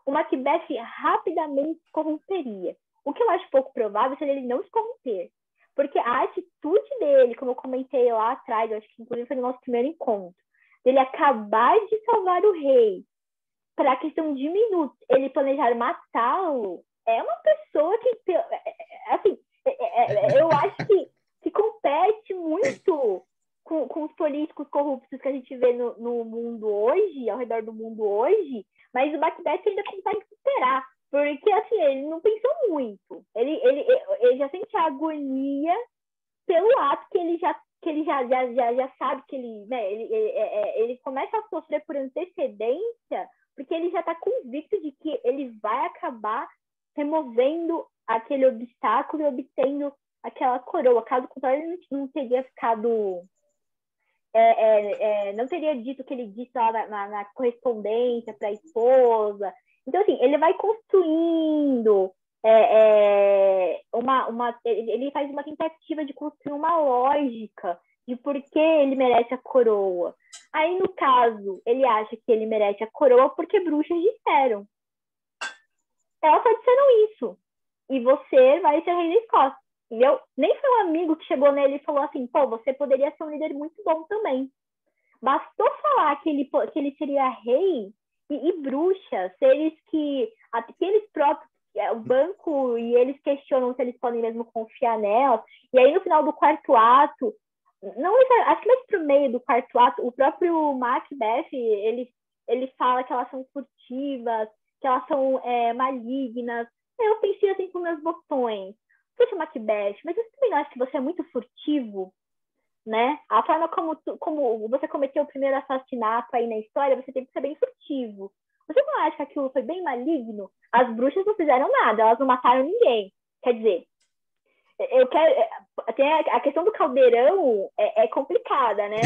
o Macbeth rapidamente se corromperia. O que eu acho pouco provável seria ele não se corromper. Porque a atitude dele, como eu comentei lá atrás, eu acho que inclusive foi no nosso primeiro encontro, dele acabar de salvar o rei, para a questão de minutos, ele planejar matá-lo, é uma pessoa que, assim, Eu acho que compete muito com os políticos corruptos que a gente vê no mundo hoje, ao redor do mundo hoje, mas o Macbeth ainda consegue superar, porque assim, ele não pensou muito. Ele já sente a agonia pelo ato que ele já sabe que ele, né, ele começa a sofrer por antecedência, porque ele já está convicto de que ele vai acabar removendo aquele obstáculo e obtendo aquela coroa. Caso contrário, ele não teria ficado... não teria dito o que ele disse lá na correspondência para a esposa. Então, assim, ele vai construindo ele faz uma tentativa de construir uma lógica de por que ele merece a coroa. Aí, no caso, ele acha que ele merece a coroa porque bruxas disseram. Elas só disseram isso. E você vai ser rei da Escócia. Entendeu? Nem foi um amigo que chegou nele e falou assim, pô, você poderia ser um líder muito bom também. Bastou falar que ele seria rei e bruxa, seres que aqueles próprios, o banco e eles questionam se eles podem mesmo confiar nela. E aí no final do quarto ato, não, acho que mais pro meio do quarto ato, o próprio Macbeth, ele fala que elas são furtivas, que elas são malignas. Eu pensei assim com meus botões. Poxa, Macbeth, mas você também não acha que você é muito furtivo? Né? A forma como você cometeu o primeiro assassinato aí na história, você teve que ser bem furtivo. Você não acha que aquilo foi bem maligno? As bruxas não fizeram nada, elas não mataram ninguém. Quer dizer, tem a questão do caldeirão é complicada, né?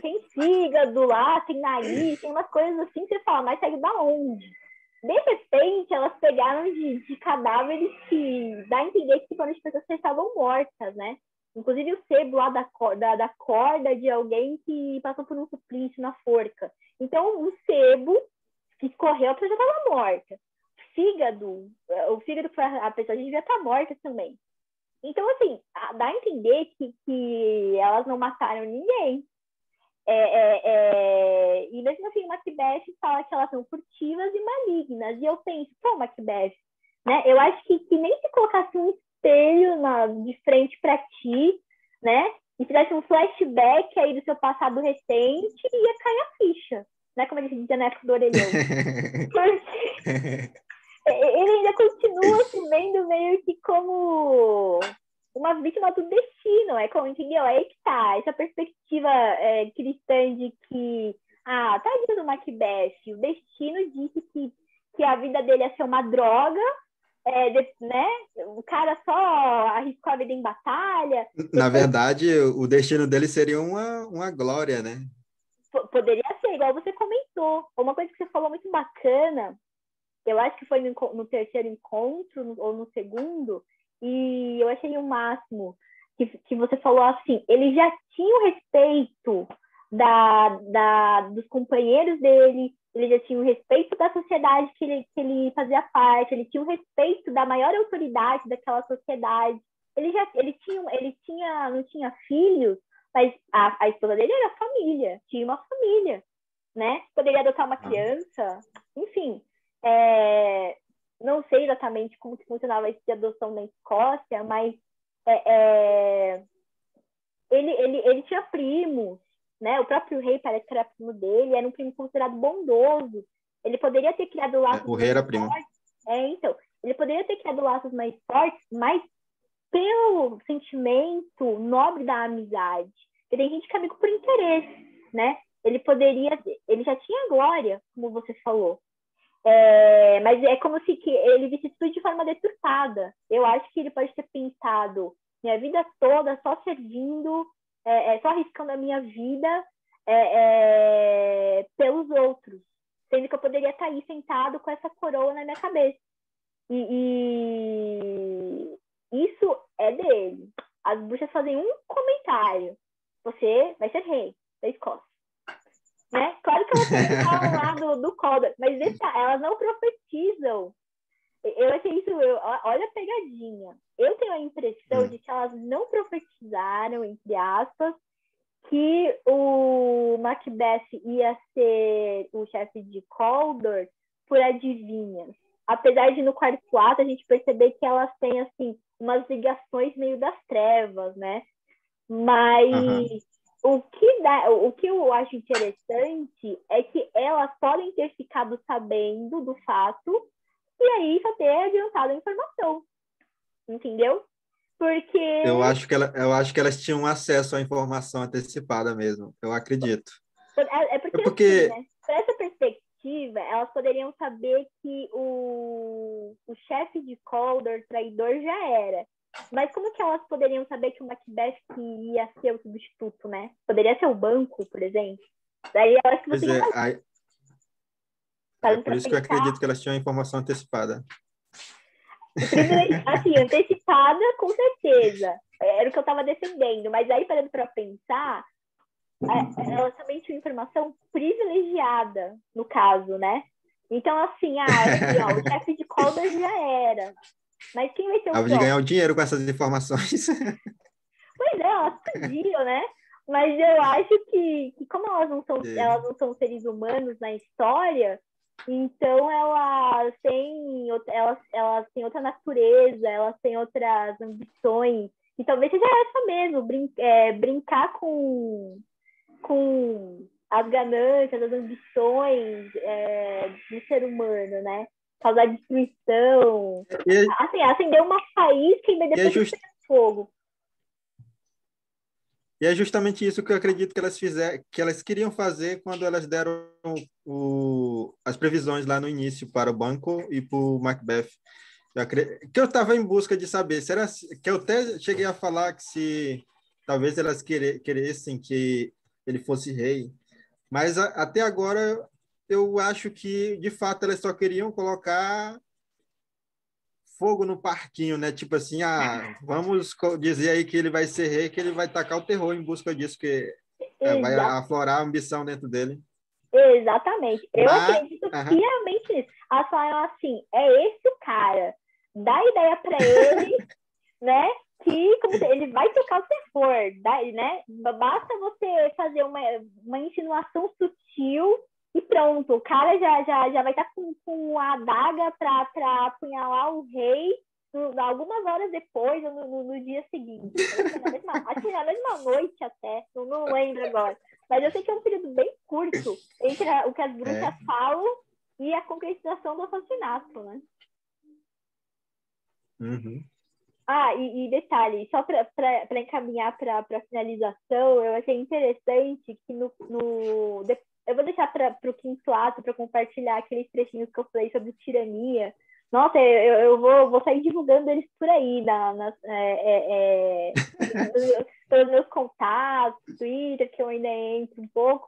Tem fígado lá, tem nariz, tem umas coisas assim que você fala, mas segue da onde? De repente, elas pegaram de cadáveres que dá a entender que foram as pessoas que estavam mortas, né? Inclusive o sebo lá da corda de alguém que passou por um suplício na forca. Então, o sebo que escorreu, a pessoa já estava morta. O fígado foi a pessoa já devia estar morta também. Então, assim, dá a entender que elas não mataram ninguém. E mesmo assim, o Macbeth fala que elas são furtivas e malignas. E eu penso, pô, Macbeth, né? Eu acho que nem se colocasse um espelho de frente para ti, né? E fizesse um flashback aí do seu passado recente, ia cair a ficha, né? Como ele dizia na época do orelhão. Porque ele ainda continua se vendo meio que como uma vítima do destino, entendeu? É aí que tá, essa perspectiva cristã de que, tadinho do Macbeth, o destino disse que a vida dele ia ser uma droga, né? O cara só arriscou a vida em batalha. Na verdade, o destino dele seria uma glória, né? Poderia ser, igual você comentou. Uma coisa que você falou muito bacana, eu acho que foi no terceiro encontro, ou no segundo, e eu achei o máximo, que você falou assim, ele já tinha o respeito dos companheiros dele, ele já tinha o respeito da sociedade que ele fazia parte, ele tinha o respeito da maior autoridade daquela sociedade. Ele não tinha filhos, mas a esposa dele era família, tinha uma família, né? Poderia adotar uma criança, enfim. Não sei exatamente como que funcionava isso de adoção na Escócia, mas ele tinha primos, né? O próprio rei parece que era primo dele, era um primo considerado bondoso. Ele poderia ter criado laços O rei era primo. fortes. Então, ele poderia ter criado laços mais fortes, mas pelo sentimento nobre da amizade. Porque tem gente que é amigo por interesse, né? Ele já tinha glória, como você falou. Mas é como se ele visse tudo de forma deturpada. Eu acho que ele pode ter pensado minha vida toda só servindo, só arriscando a minha vida pelos outros, sendo que eu poderia estar aí sentado com essa coroa na minha cabeça. E isso é dele. As bruxas fazem um comentário: você vai ser rei da Escócia. Né? Claro que elas também falam lá do Calder, mas elas não profetizam. Eu achei isso, olha a pegadinha. Eu tenho a impressão de que elas não profetizaram, entre aspas, que o Macbeth ia ser o chefe de Calder por adivinhas. apesar de no quarto ato a gente perceber que elas têm, assim, umas ligações meio das trevas, né? Mas Aham. o que eu acho interessante é que elas podem ter ficado sabendo do fato e aí só ter adiantado a informação, entendeu? Porque Eu acho que elas tinham acesso à informação antecipada mesmo. Eu acredito. é É porque assim, porque, né? Por essa perspectiva, elas poderiam saber que o chefe de Calder, traidor, já era. Mas como que elas poderiam saber que o Macbeth que ia ser o substituto, né? Poderia ser o banco, por exemplo. Daí elas que pois você é, imagina, é parando por para isso que eu pensar, acredito que elas tinham a informação antecipada. assim, antecipada com certeza. Era o que eu estava defendendo. Mas aí, parando para pensar, ela também tinha informação privilegiada, no caso, né? Então, assim, aqui, ó, o chefe de Calder já era. Mas quem vai ser o Tava de ganhar o próximo? dinheiro com essas informações. Pois é, elas podiam, né? Mas eu acho que como É. elas não são seres humanos na história, então elas têm outra natureza, elas têm outras ambições. E talvez seja essa mesmo, brincar com as ganâncias, as ambições do ser humano, né? Causar destruição. E, Assim, acender uma faísca e e, é depois just, pegar fogo. e é justamente isso que eu acredito que que elas queriam fazer quando elas deram as previsões lá no início para o banco e para o Macbeth. Que eu estava em busca de saber, será que eu até cheguei a falar que se talvez elas queressem que ele fosse rei, mas até agora eu acho que de fato elas só queriam colocar fogo no parquinho, né? Tipo assim, vamos dizer aí que ele vai ser rei, que ele vai tacar o terror em busca disso, que vai Exato. aflorar a ambição dentro dele. Exatamente. Eu Mas, acredito aham, piamente nisso. Elas falaram assim: é esse o cara. Dá ideia para ele, né? Que como ele vai tocar o terror, né? Basta você fazer uma insinuação sutil e pronto. O cara já vai estar com a adaga para apunhalar o rei algumas horas depois, ou no dia seguinte. Acho que na mesma noite até, não lembro agora. Mas eu sei que é um período bem curto entre o que as bruxas é, falam e a concretização do assassinato, né? uhum, E detalhe, só para encaminhar para a finalização, eu achei interessante que eu vou deixar para o quinto ato para compartilhar aqueles trechinhos que eu falei sobre tirania. Nossa, eu vou sair divulgando eles por aí, pelos meus contatos, Twitter, que eu ainda entro um pouco,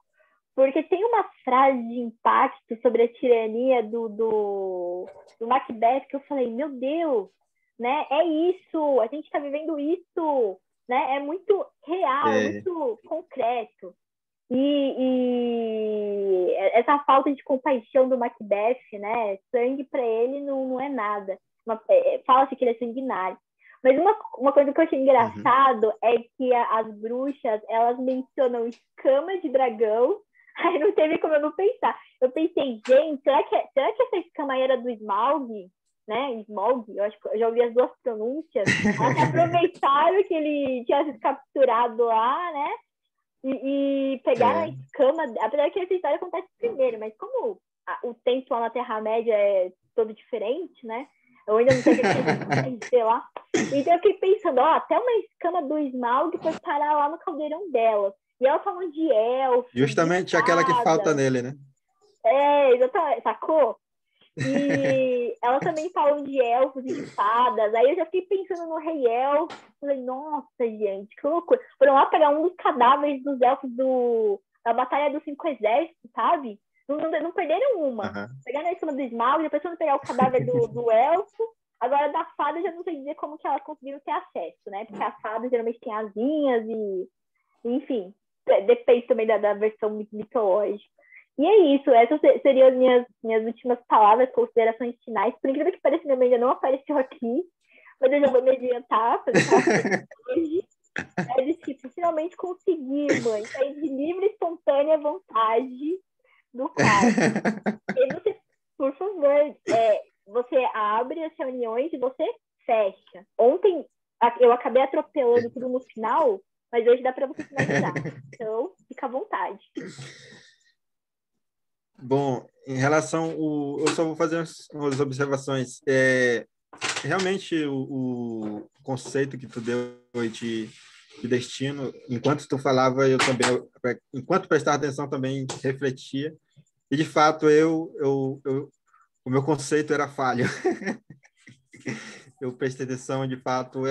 porque tem uma frase de impacto sobre a tirania do Macbeth que eu falei, meu Deus, né? É isso, a gente está vivendo isso, né? É muito real, é é, muito concreto. E essa falta de compaixão do Macbeth, né? Sangue para ele não é nada. Fala-se que ele é sanguinário. Mas uma coisa que eu achei uhum. engraçado é que as bruxas, elas mencionam escama de dragão. Aí não teve como eu não pensar. Eu pensei, gente, será que essa escama aí era do Smaug? Né? Smaug, eu acho que eu já ouvi as duas pronúncias. Elas aproveitaram que ele tinha sido capturado lá, né? E pegaram a É, escama, apesar que essa história acontece primeiro, mas como o tempo lá na Terra-média é todo diferente, né? Eu ainda não teve aquele, sei lá. Então eu fiquei pensando, até uma escama do Smaug foi parar lá no caldeirão dela. E ela falando de elfo, de justamente aquela que falta fada. nele, né? Exatamente, sacou? E elas também falam de elfos e de fadas. Aí eu já fiquei pensando no rei elfo. Falei, nossa, gente, que loucura. Foram lá pegar um dos cadáveres dos elfos da Batalha dos Cinco Exércitos, sabe? Não perderam uma. Aham. Pegaram a escama do Smaug, depois foram pegar o cadáver do elfo. Agora, da fada, eu já não sei dizer como que elas conseguiram ter acesso, né? Porque a fada geralmente tem asinhas enfim, depende também da versão mitológica. E é isso, essas seriam as minhas últimas palavras, considerações finais. Por incrível que pareça, minha mãe ainda não apareceu aqui, mas eu já vou me adiantar, fazer que ela hoje. É tipo, finalmente consegui, mãe, sair de livre e espontânea vontade do quarto. E você, por favor, você abre as reuniões e você fecha. Ontem eu acabei atropelando tudo no final, mas hoje dá para você finalizar. Então, fica à vontade. Bom, em relação eu só vou fazer umas observações. Realmente o conceito que tu deu de destino, enquanto tu falava, eu também, enquanto prestava atenção, também refletia. E de fato, o meu conceito era falho. Eu prestei atenção, de fato,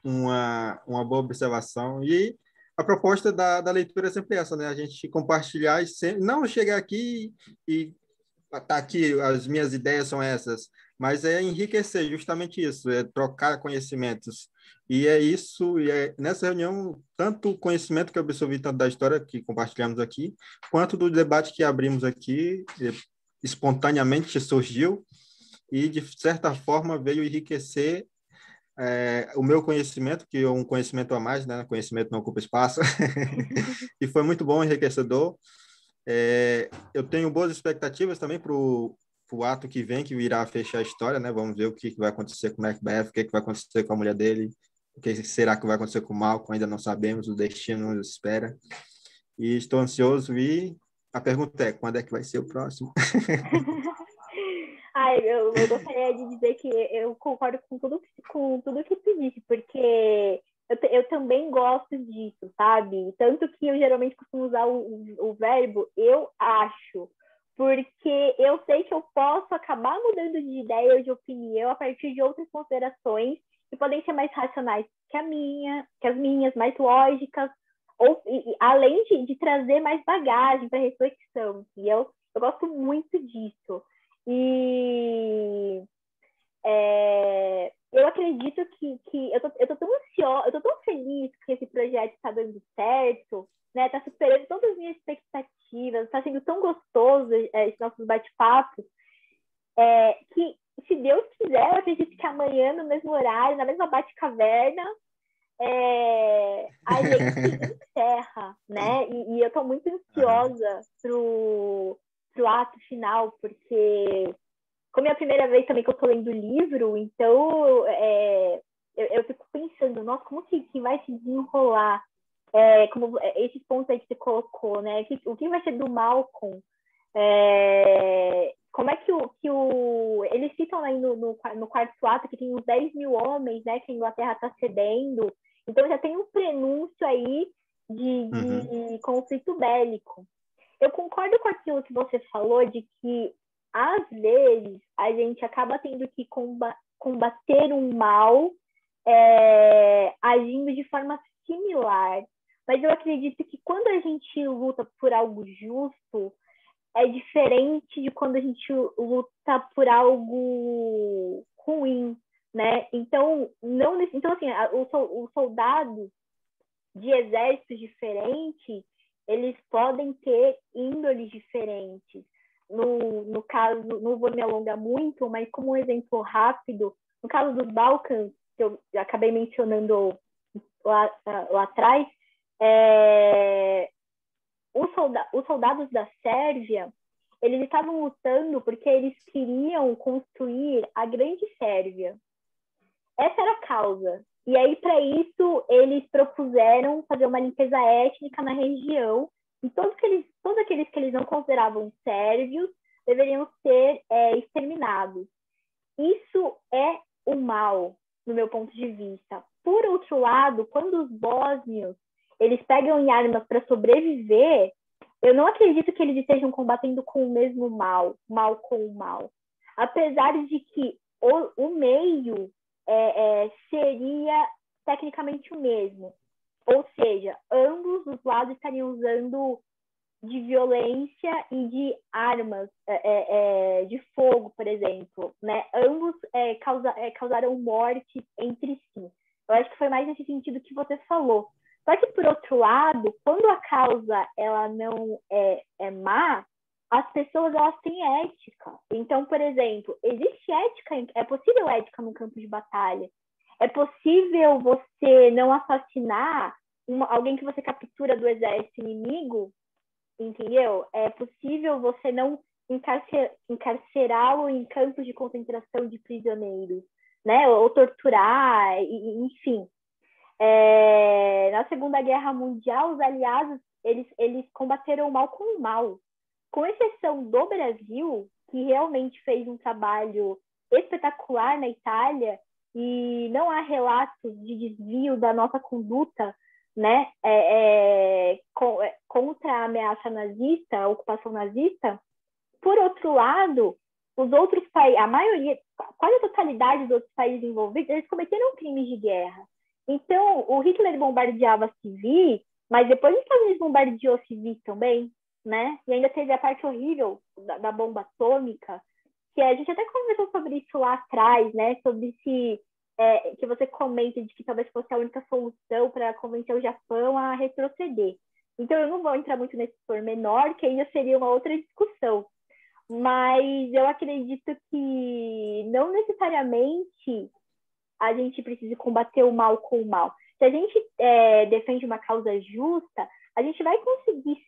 uma boa observação. E a proposta da leitura é sempre essa, né? A gente compartilhar e não chegar aqui e tá aqui, as minhas ideias são essas, mas é enriquecer, justamente isso, é trocar conhecimentos. E é isso, e é nessa reunião, tanto o conhecimento que eu absorvi tanto da história que compartilhamos aqui, quanto do debate que abrimos aqui, espontaneamente surgiu, e de certa forma veio enriquecer o meu conhecimento, que é um conhecimento a mais, né? Conhecimento não ocupa espaço, e foi muito bom, enriquecedor. Eu tenho boas expectativas também para o ato que vem, que virá fechar a história, né? Vamos ver o que vai acontecer com o Macbeth, o que vai acontecer com a mulher dele, o que será que vai acontecer com o Malcolm, ainda não sabemos, o destino nos espera. E estou ansioso e a pergunta é, quando é que vai ser o próximo? Eu gostaria de dizer que eu concordo com tudo que tu disse, porque eu também gosto disso, sabe? Tanto que eu geralmente costumo usar o verbo eu acho, porque eu sei que eu posso acabar mudando de ideia ou de opinião a partir de outras considerações que podem ser mais racionais que as minhas, mais lógicas, além de trazer mais bagagem para reflexão. E eu gosto muito disso. E eu acredito que eu tô tão ansiosa, eu tô tão feliz que esse projeto está dando certo, né? Tá superando todas as minhas expectativas, está sendo tão gostoso esse nosso bate-papo, que se Deus quiser, eu acredito que amanhã, no mesmo horário, na mesma Bate-Caverna, a gente encerra, né? E eu tô muito ansiosa pro ato final, porque como é a primeira vez também que eu tô lendo o livro, então eu fico pensando, nossa, como que vai se desenrolar? Como esses pontos aí que você colocou, né? O que vai ser do Malcolm? Como é eles citam aí no quarto ato que tem uns 10 mil homens, né? Que a Inglaterra está cedendo. Então já tem um prenúncio aí de conflito bélico. Eu concordo com aquilo que você falou de que às vezes a gente acaba tendo que combater um mal agindo de forma similar. Mas eu acredito que quando a gente luta por algo justo, é diferente de quando a gente luta por algo ruim, né? Então, então assim, os soldados de exércitos diferentes, eles podem ter índoles diferentes. No caso, não vou me alongar muito, mas como um exemplo rápido, no caso dos Balcãs, que eu acabei mencionando lá atrás, os soldados da Sérvia, eles estavam lutando porque eles queriam construir a Grande Sérvia. Essa era a causa. E aí, para isso, eles propuseram fazer uma limpeza étnica na região, e todos aqueles que eles não consideravam sérvios deveriam ser exterminados. Isso é o mal, no meu ponto de vista. Por outro lado, quando os bósnios eles pegam em armas para sobreviver, eu não acredito que eles estejam combatendo com o mesmo mal com o mal. Apesar de que o meio seria tecnicamente o mesmo. Ou seja, ambos os lados estariam usando de violência e de armas de fogo, por exemplo, né? Ambos causaram morte entre si. Eu acho que foi mais nesse sentido que você falou. Só que, por outro lado, quando a causa ela não é má, as pessoas elas têm ética. Então, por exemplo, existe ética, é possível ética no campo de batalha. É possível você não assassinar alguém que você captura do exército inimigo, entendeu? É possível você não encarcerá-lo em campos de concentração de prisioneiros, né? Ou torturar, enfim. Na Segunda Guerra Mundial, os aliados eles combateram o mal com o mal, com exceção do Brasil, que realmente fez um trabalho espetacular na Itália, e não há relatos de desvio da nossa conduta, né, contra a ameaça nazista, a ocupação nazista. Por outro lado, os outros países, a maioria, quase a totalidade dos outros países envolvidos, eles cometeram crimes de guerra. Então, o Hitler bombardeava civis, mas depois os Estados Unidos bombardeou civis também, né? E ainda teve a parte horrível da bomba atômica, que a gente até conversou sobre isso lá atrás, né? Sobre se que você comenta de que talvez fosse a única solução para convencer o Japão a retroceder. Então, eu não vou entrar muito nesse pormenor, que ainda seria uma outra discussão. Mas eu acredito que não necessariamente a gente precisa combater o mal com o mal. Se a gente defende uma causa justa, a gente vai conseguir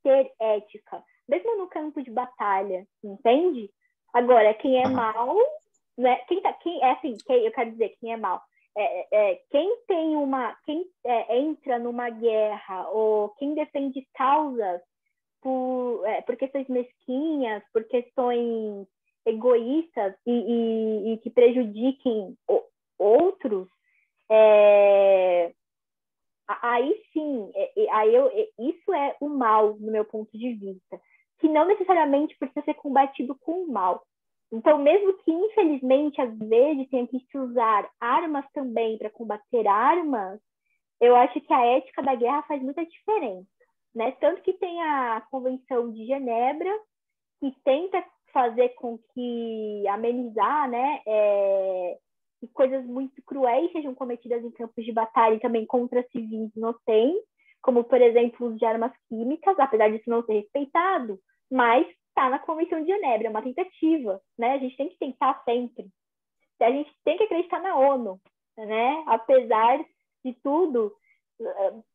ter ética, mesmo no campo de batalha, entende? Agora, quem é mal, né? Eu quero dizer, quem é mal, quem entra numa guerra ou quem defende causas por questões mesquinhas, por questões egoístas e que prejudiquem outros, aí sim, isso é o mal, no meu ponto de vista, que não necessariamente precisa ser combatido com o mal. Então, mesmo que, infelizmente, às vezes tenha que se usar armas também para combater armas, eu acho que a ética da guerra faz muita diferença, né? Tanto que tem a Convenção de Genebra, que tenta fazer com que amenizar, né, que coisas muito cruéis sejam cometidas em campos de batalha e também contra civis inocentes, como, por exemplo, o uso de armas químicas, apesar disso não ser respeitado, mas está na Convenção de Genebra, é uma tentativa, né? A gente tem que tentar sempre. A gente tem que acreditar na ONU, né? Apesar de tudo,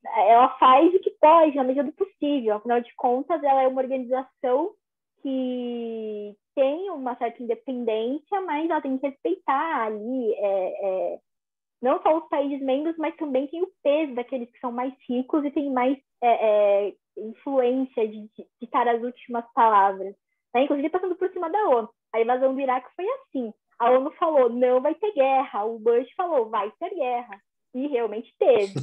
ela faz o que pode, na medida do possível. Afinal de contas, ela é uma organização que tem uma certa independência, mas ela tem que respeitar ali não só os países membros, mas também tem o peso daqueles que são mais ricos e tem mais influência de ditar as últimas palavras, né? Inclusive passando por cima da ONU. A invasão do Iraque foi assim. A ONU falou, não vai ter guerra. O Bush falou, vai ter guerra. E realmente teve.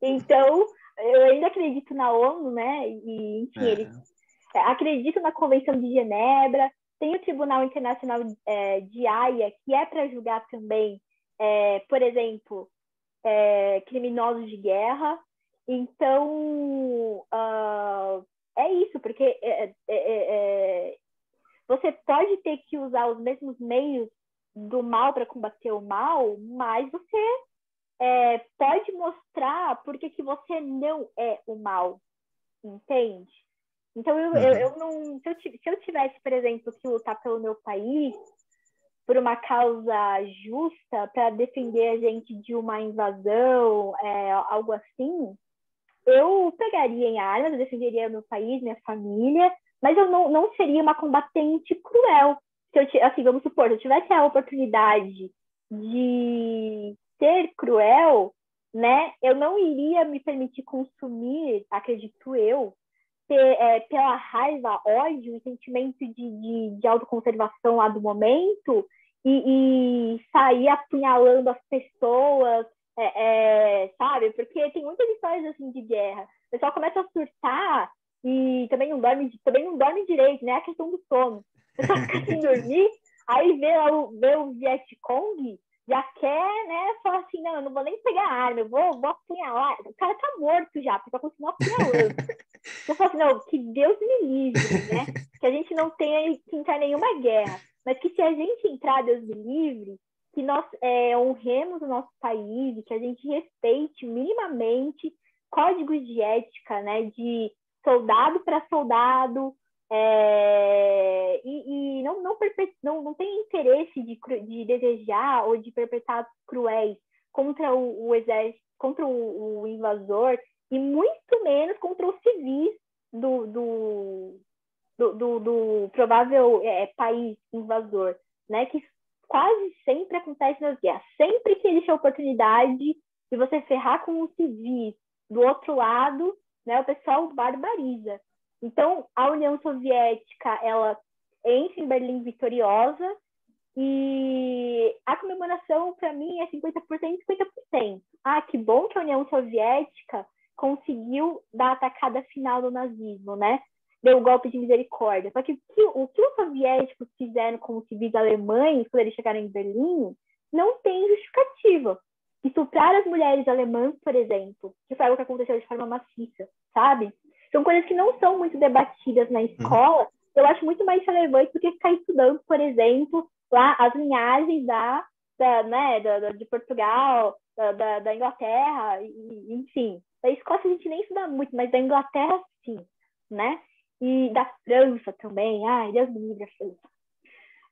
Então, eu ainda acredito na ONU, né? E, enfim, eles acreditam na Convenção de Genebra. Tem o Tribunal Internacional de Haia, que é para julgar também, por exemplo, criminosos de guerra. Então, é isso, porque você pode ter que usar os mesmos meios do mal para combater o mal, mas você pode mostrar por que você não é o mal, entende? Então, eu não... Se eu tivesse, por exemplo, que lutar pelo meu país, por uma causa justa, para defender a gente de uma invasão, algo assim, eu pegaria em armas, eu defenderia meu país, minha família, mas eu não seria uma combatente cruel. Assim, vamos supor, se eu tivesse a oportunidade de ser cruel, né, eu não iria me permitir consumir, acredito eu, pela raiva, ódio e sentimento de autoconservação lá do momento e sair apunhalando as pessoas, sabe? Porque tem muitas histórias assim de guerra. O pessoal começa a surtar e também não dorme direito, né? A questão do sono. O pessoal fica sem dormir, aí vê o Vietcong, já quer, né? Fala assim, não, eu não vou nem pegar arma, eu vou apunhalar. O cara tá morto já, porque vai continuar apunhalando. Eu falo assim, não, que Deus me livre, né? Que a gente não tenha que entrar em nenhuma guerra. Mas que se a gente entrar, Deus me livre, que nós honremos o nosso país, que a gente respeite minimamente códigos de ética, né? De soldado para soldado, e não tem interesse de desejar ou de perpetrar atos cruéis contra o exército, contra o invasor, e muito menos contra os civis do provável país invasor, né? Que quase sempre acontece nas guerras. Sempre que existe a oportunidade de você ferrar com os civis do outro lado, né, o pessoal barbariza. Então, a União Soviética, ela entra em Berlim vitoriosa e a comemoração, para mim, é 50% e 50%. Ah, que bom que a União Soviética conseguiu dar a atacada final do nazismo, né? Deu o golpe de misericórdia. Só que o que os soviéticos fizeram com os civis alemães quando eles chegaram em Berlim não tem justificativa. Estuprar as mulheres alemãs, por exemplo, que foi algo que aconteceu de forma maciça, sabe? São coisas que não são muito debatidas na escola. Eu acho muito mais relevante do que ficar estudando, por exemplo, lá as linhagens de Portugal, da Inglaterra, enfim. Da Escócia a gente nem estuda muito, mas da Inglaterra, sim, né? E da França também. Ai, Deus me livre, a França.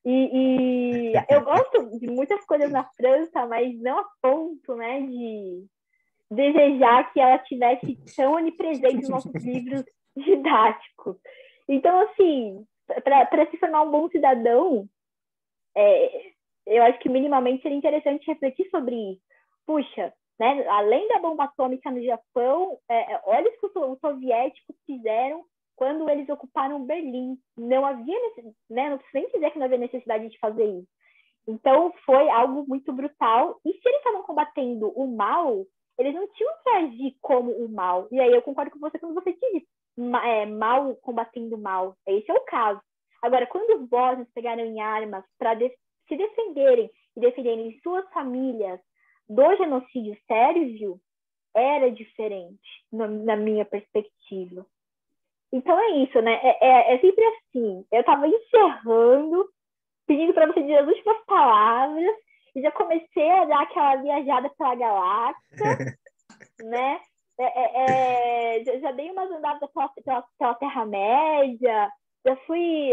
E eu gosto de muitas coisas na França, mas não a ponto, né, de desejar que ela tivesse tão onipresente nos nossos livros didáticos. Então, assim, para se tornar um bom cidadão, eu acho que minimamente seria interessante refletir sobre isso. Puxa, né, além da bomba atômica no Japão, olha o que os soviéticos fizeram quando eles ocuparam Berlim. Não havia, né, não preciso nem dizer que não havia necessidade de fazer isso. Então, foi algo muito brutal. E se eles estavam combatendo o mal, eles não tinham que agir como o mal. E aí eu concordo com você quando você diz mal combatendo mal. Esse é o caso. Agora, quando os bósnios pegaram em armas para se defenderem e defenderem suas famílias do genocídio sérvio, era diferente, na minha perspectiva. Então é isso, né? É sempre assim. Eu estava encerrando, pedindo para você dizer as últimas palavras, e já comecei a dar aquela viajada pela galáxia, né? Já dei umas andadas pela Terra-média, já fui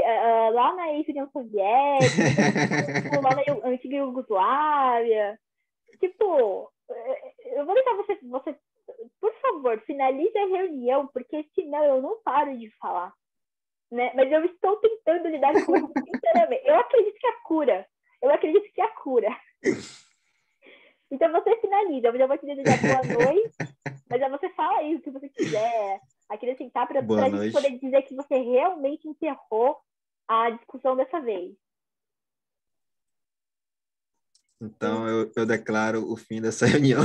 lá na ex-União Soviética, lá na antiga Iugoslávia. Tipo, eu vou deixar você, por favor, finalize a reunião, porque senão eu não paro de falar. Né? Mas eu estou tentando lidar com isso sinceramente. Eu acredito que é a cura. Então você finaliza. Eu já vou te desejar boa noite, mas aí você fala aí o que você quiser, acrescentar para a gente poder dizer que você realmente encerrou a discussão dessa vez. Então eu declaro o fim dessa reunião.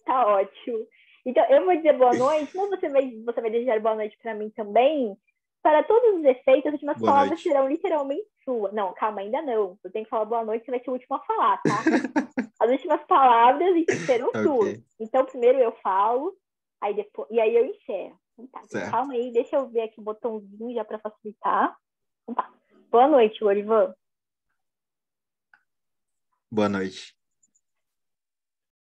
Tá ótimo. Então eu vou dizer boa noite, mas você vai desejar boa noite para mim também. Para todos os efeitos, as últimas palavras serão literalmente suas. Não, calma, ainda não. Eu tenho que falar boa noite, você vai ser o último a falar, tá? As últimas palavras serão suas. Então, primeiro eu falo, e aí eu encerro. Então, tá, então, calma aí, deixa eu ver aqui o botãozinho já para facilitar. Então, tá. Boa noite, Orivan. Boa noite.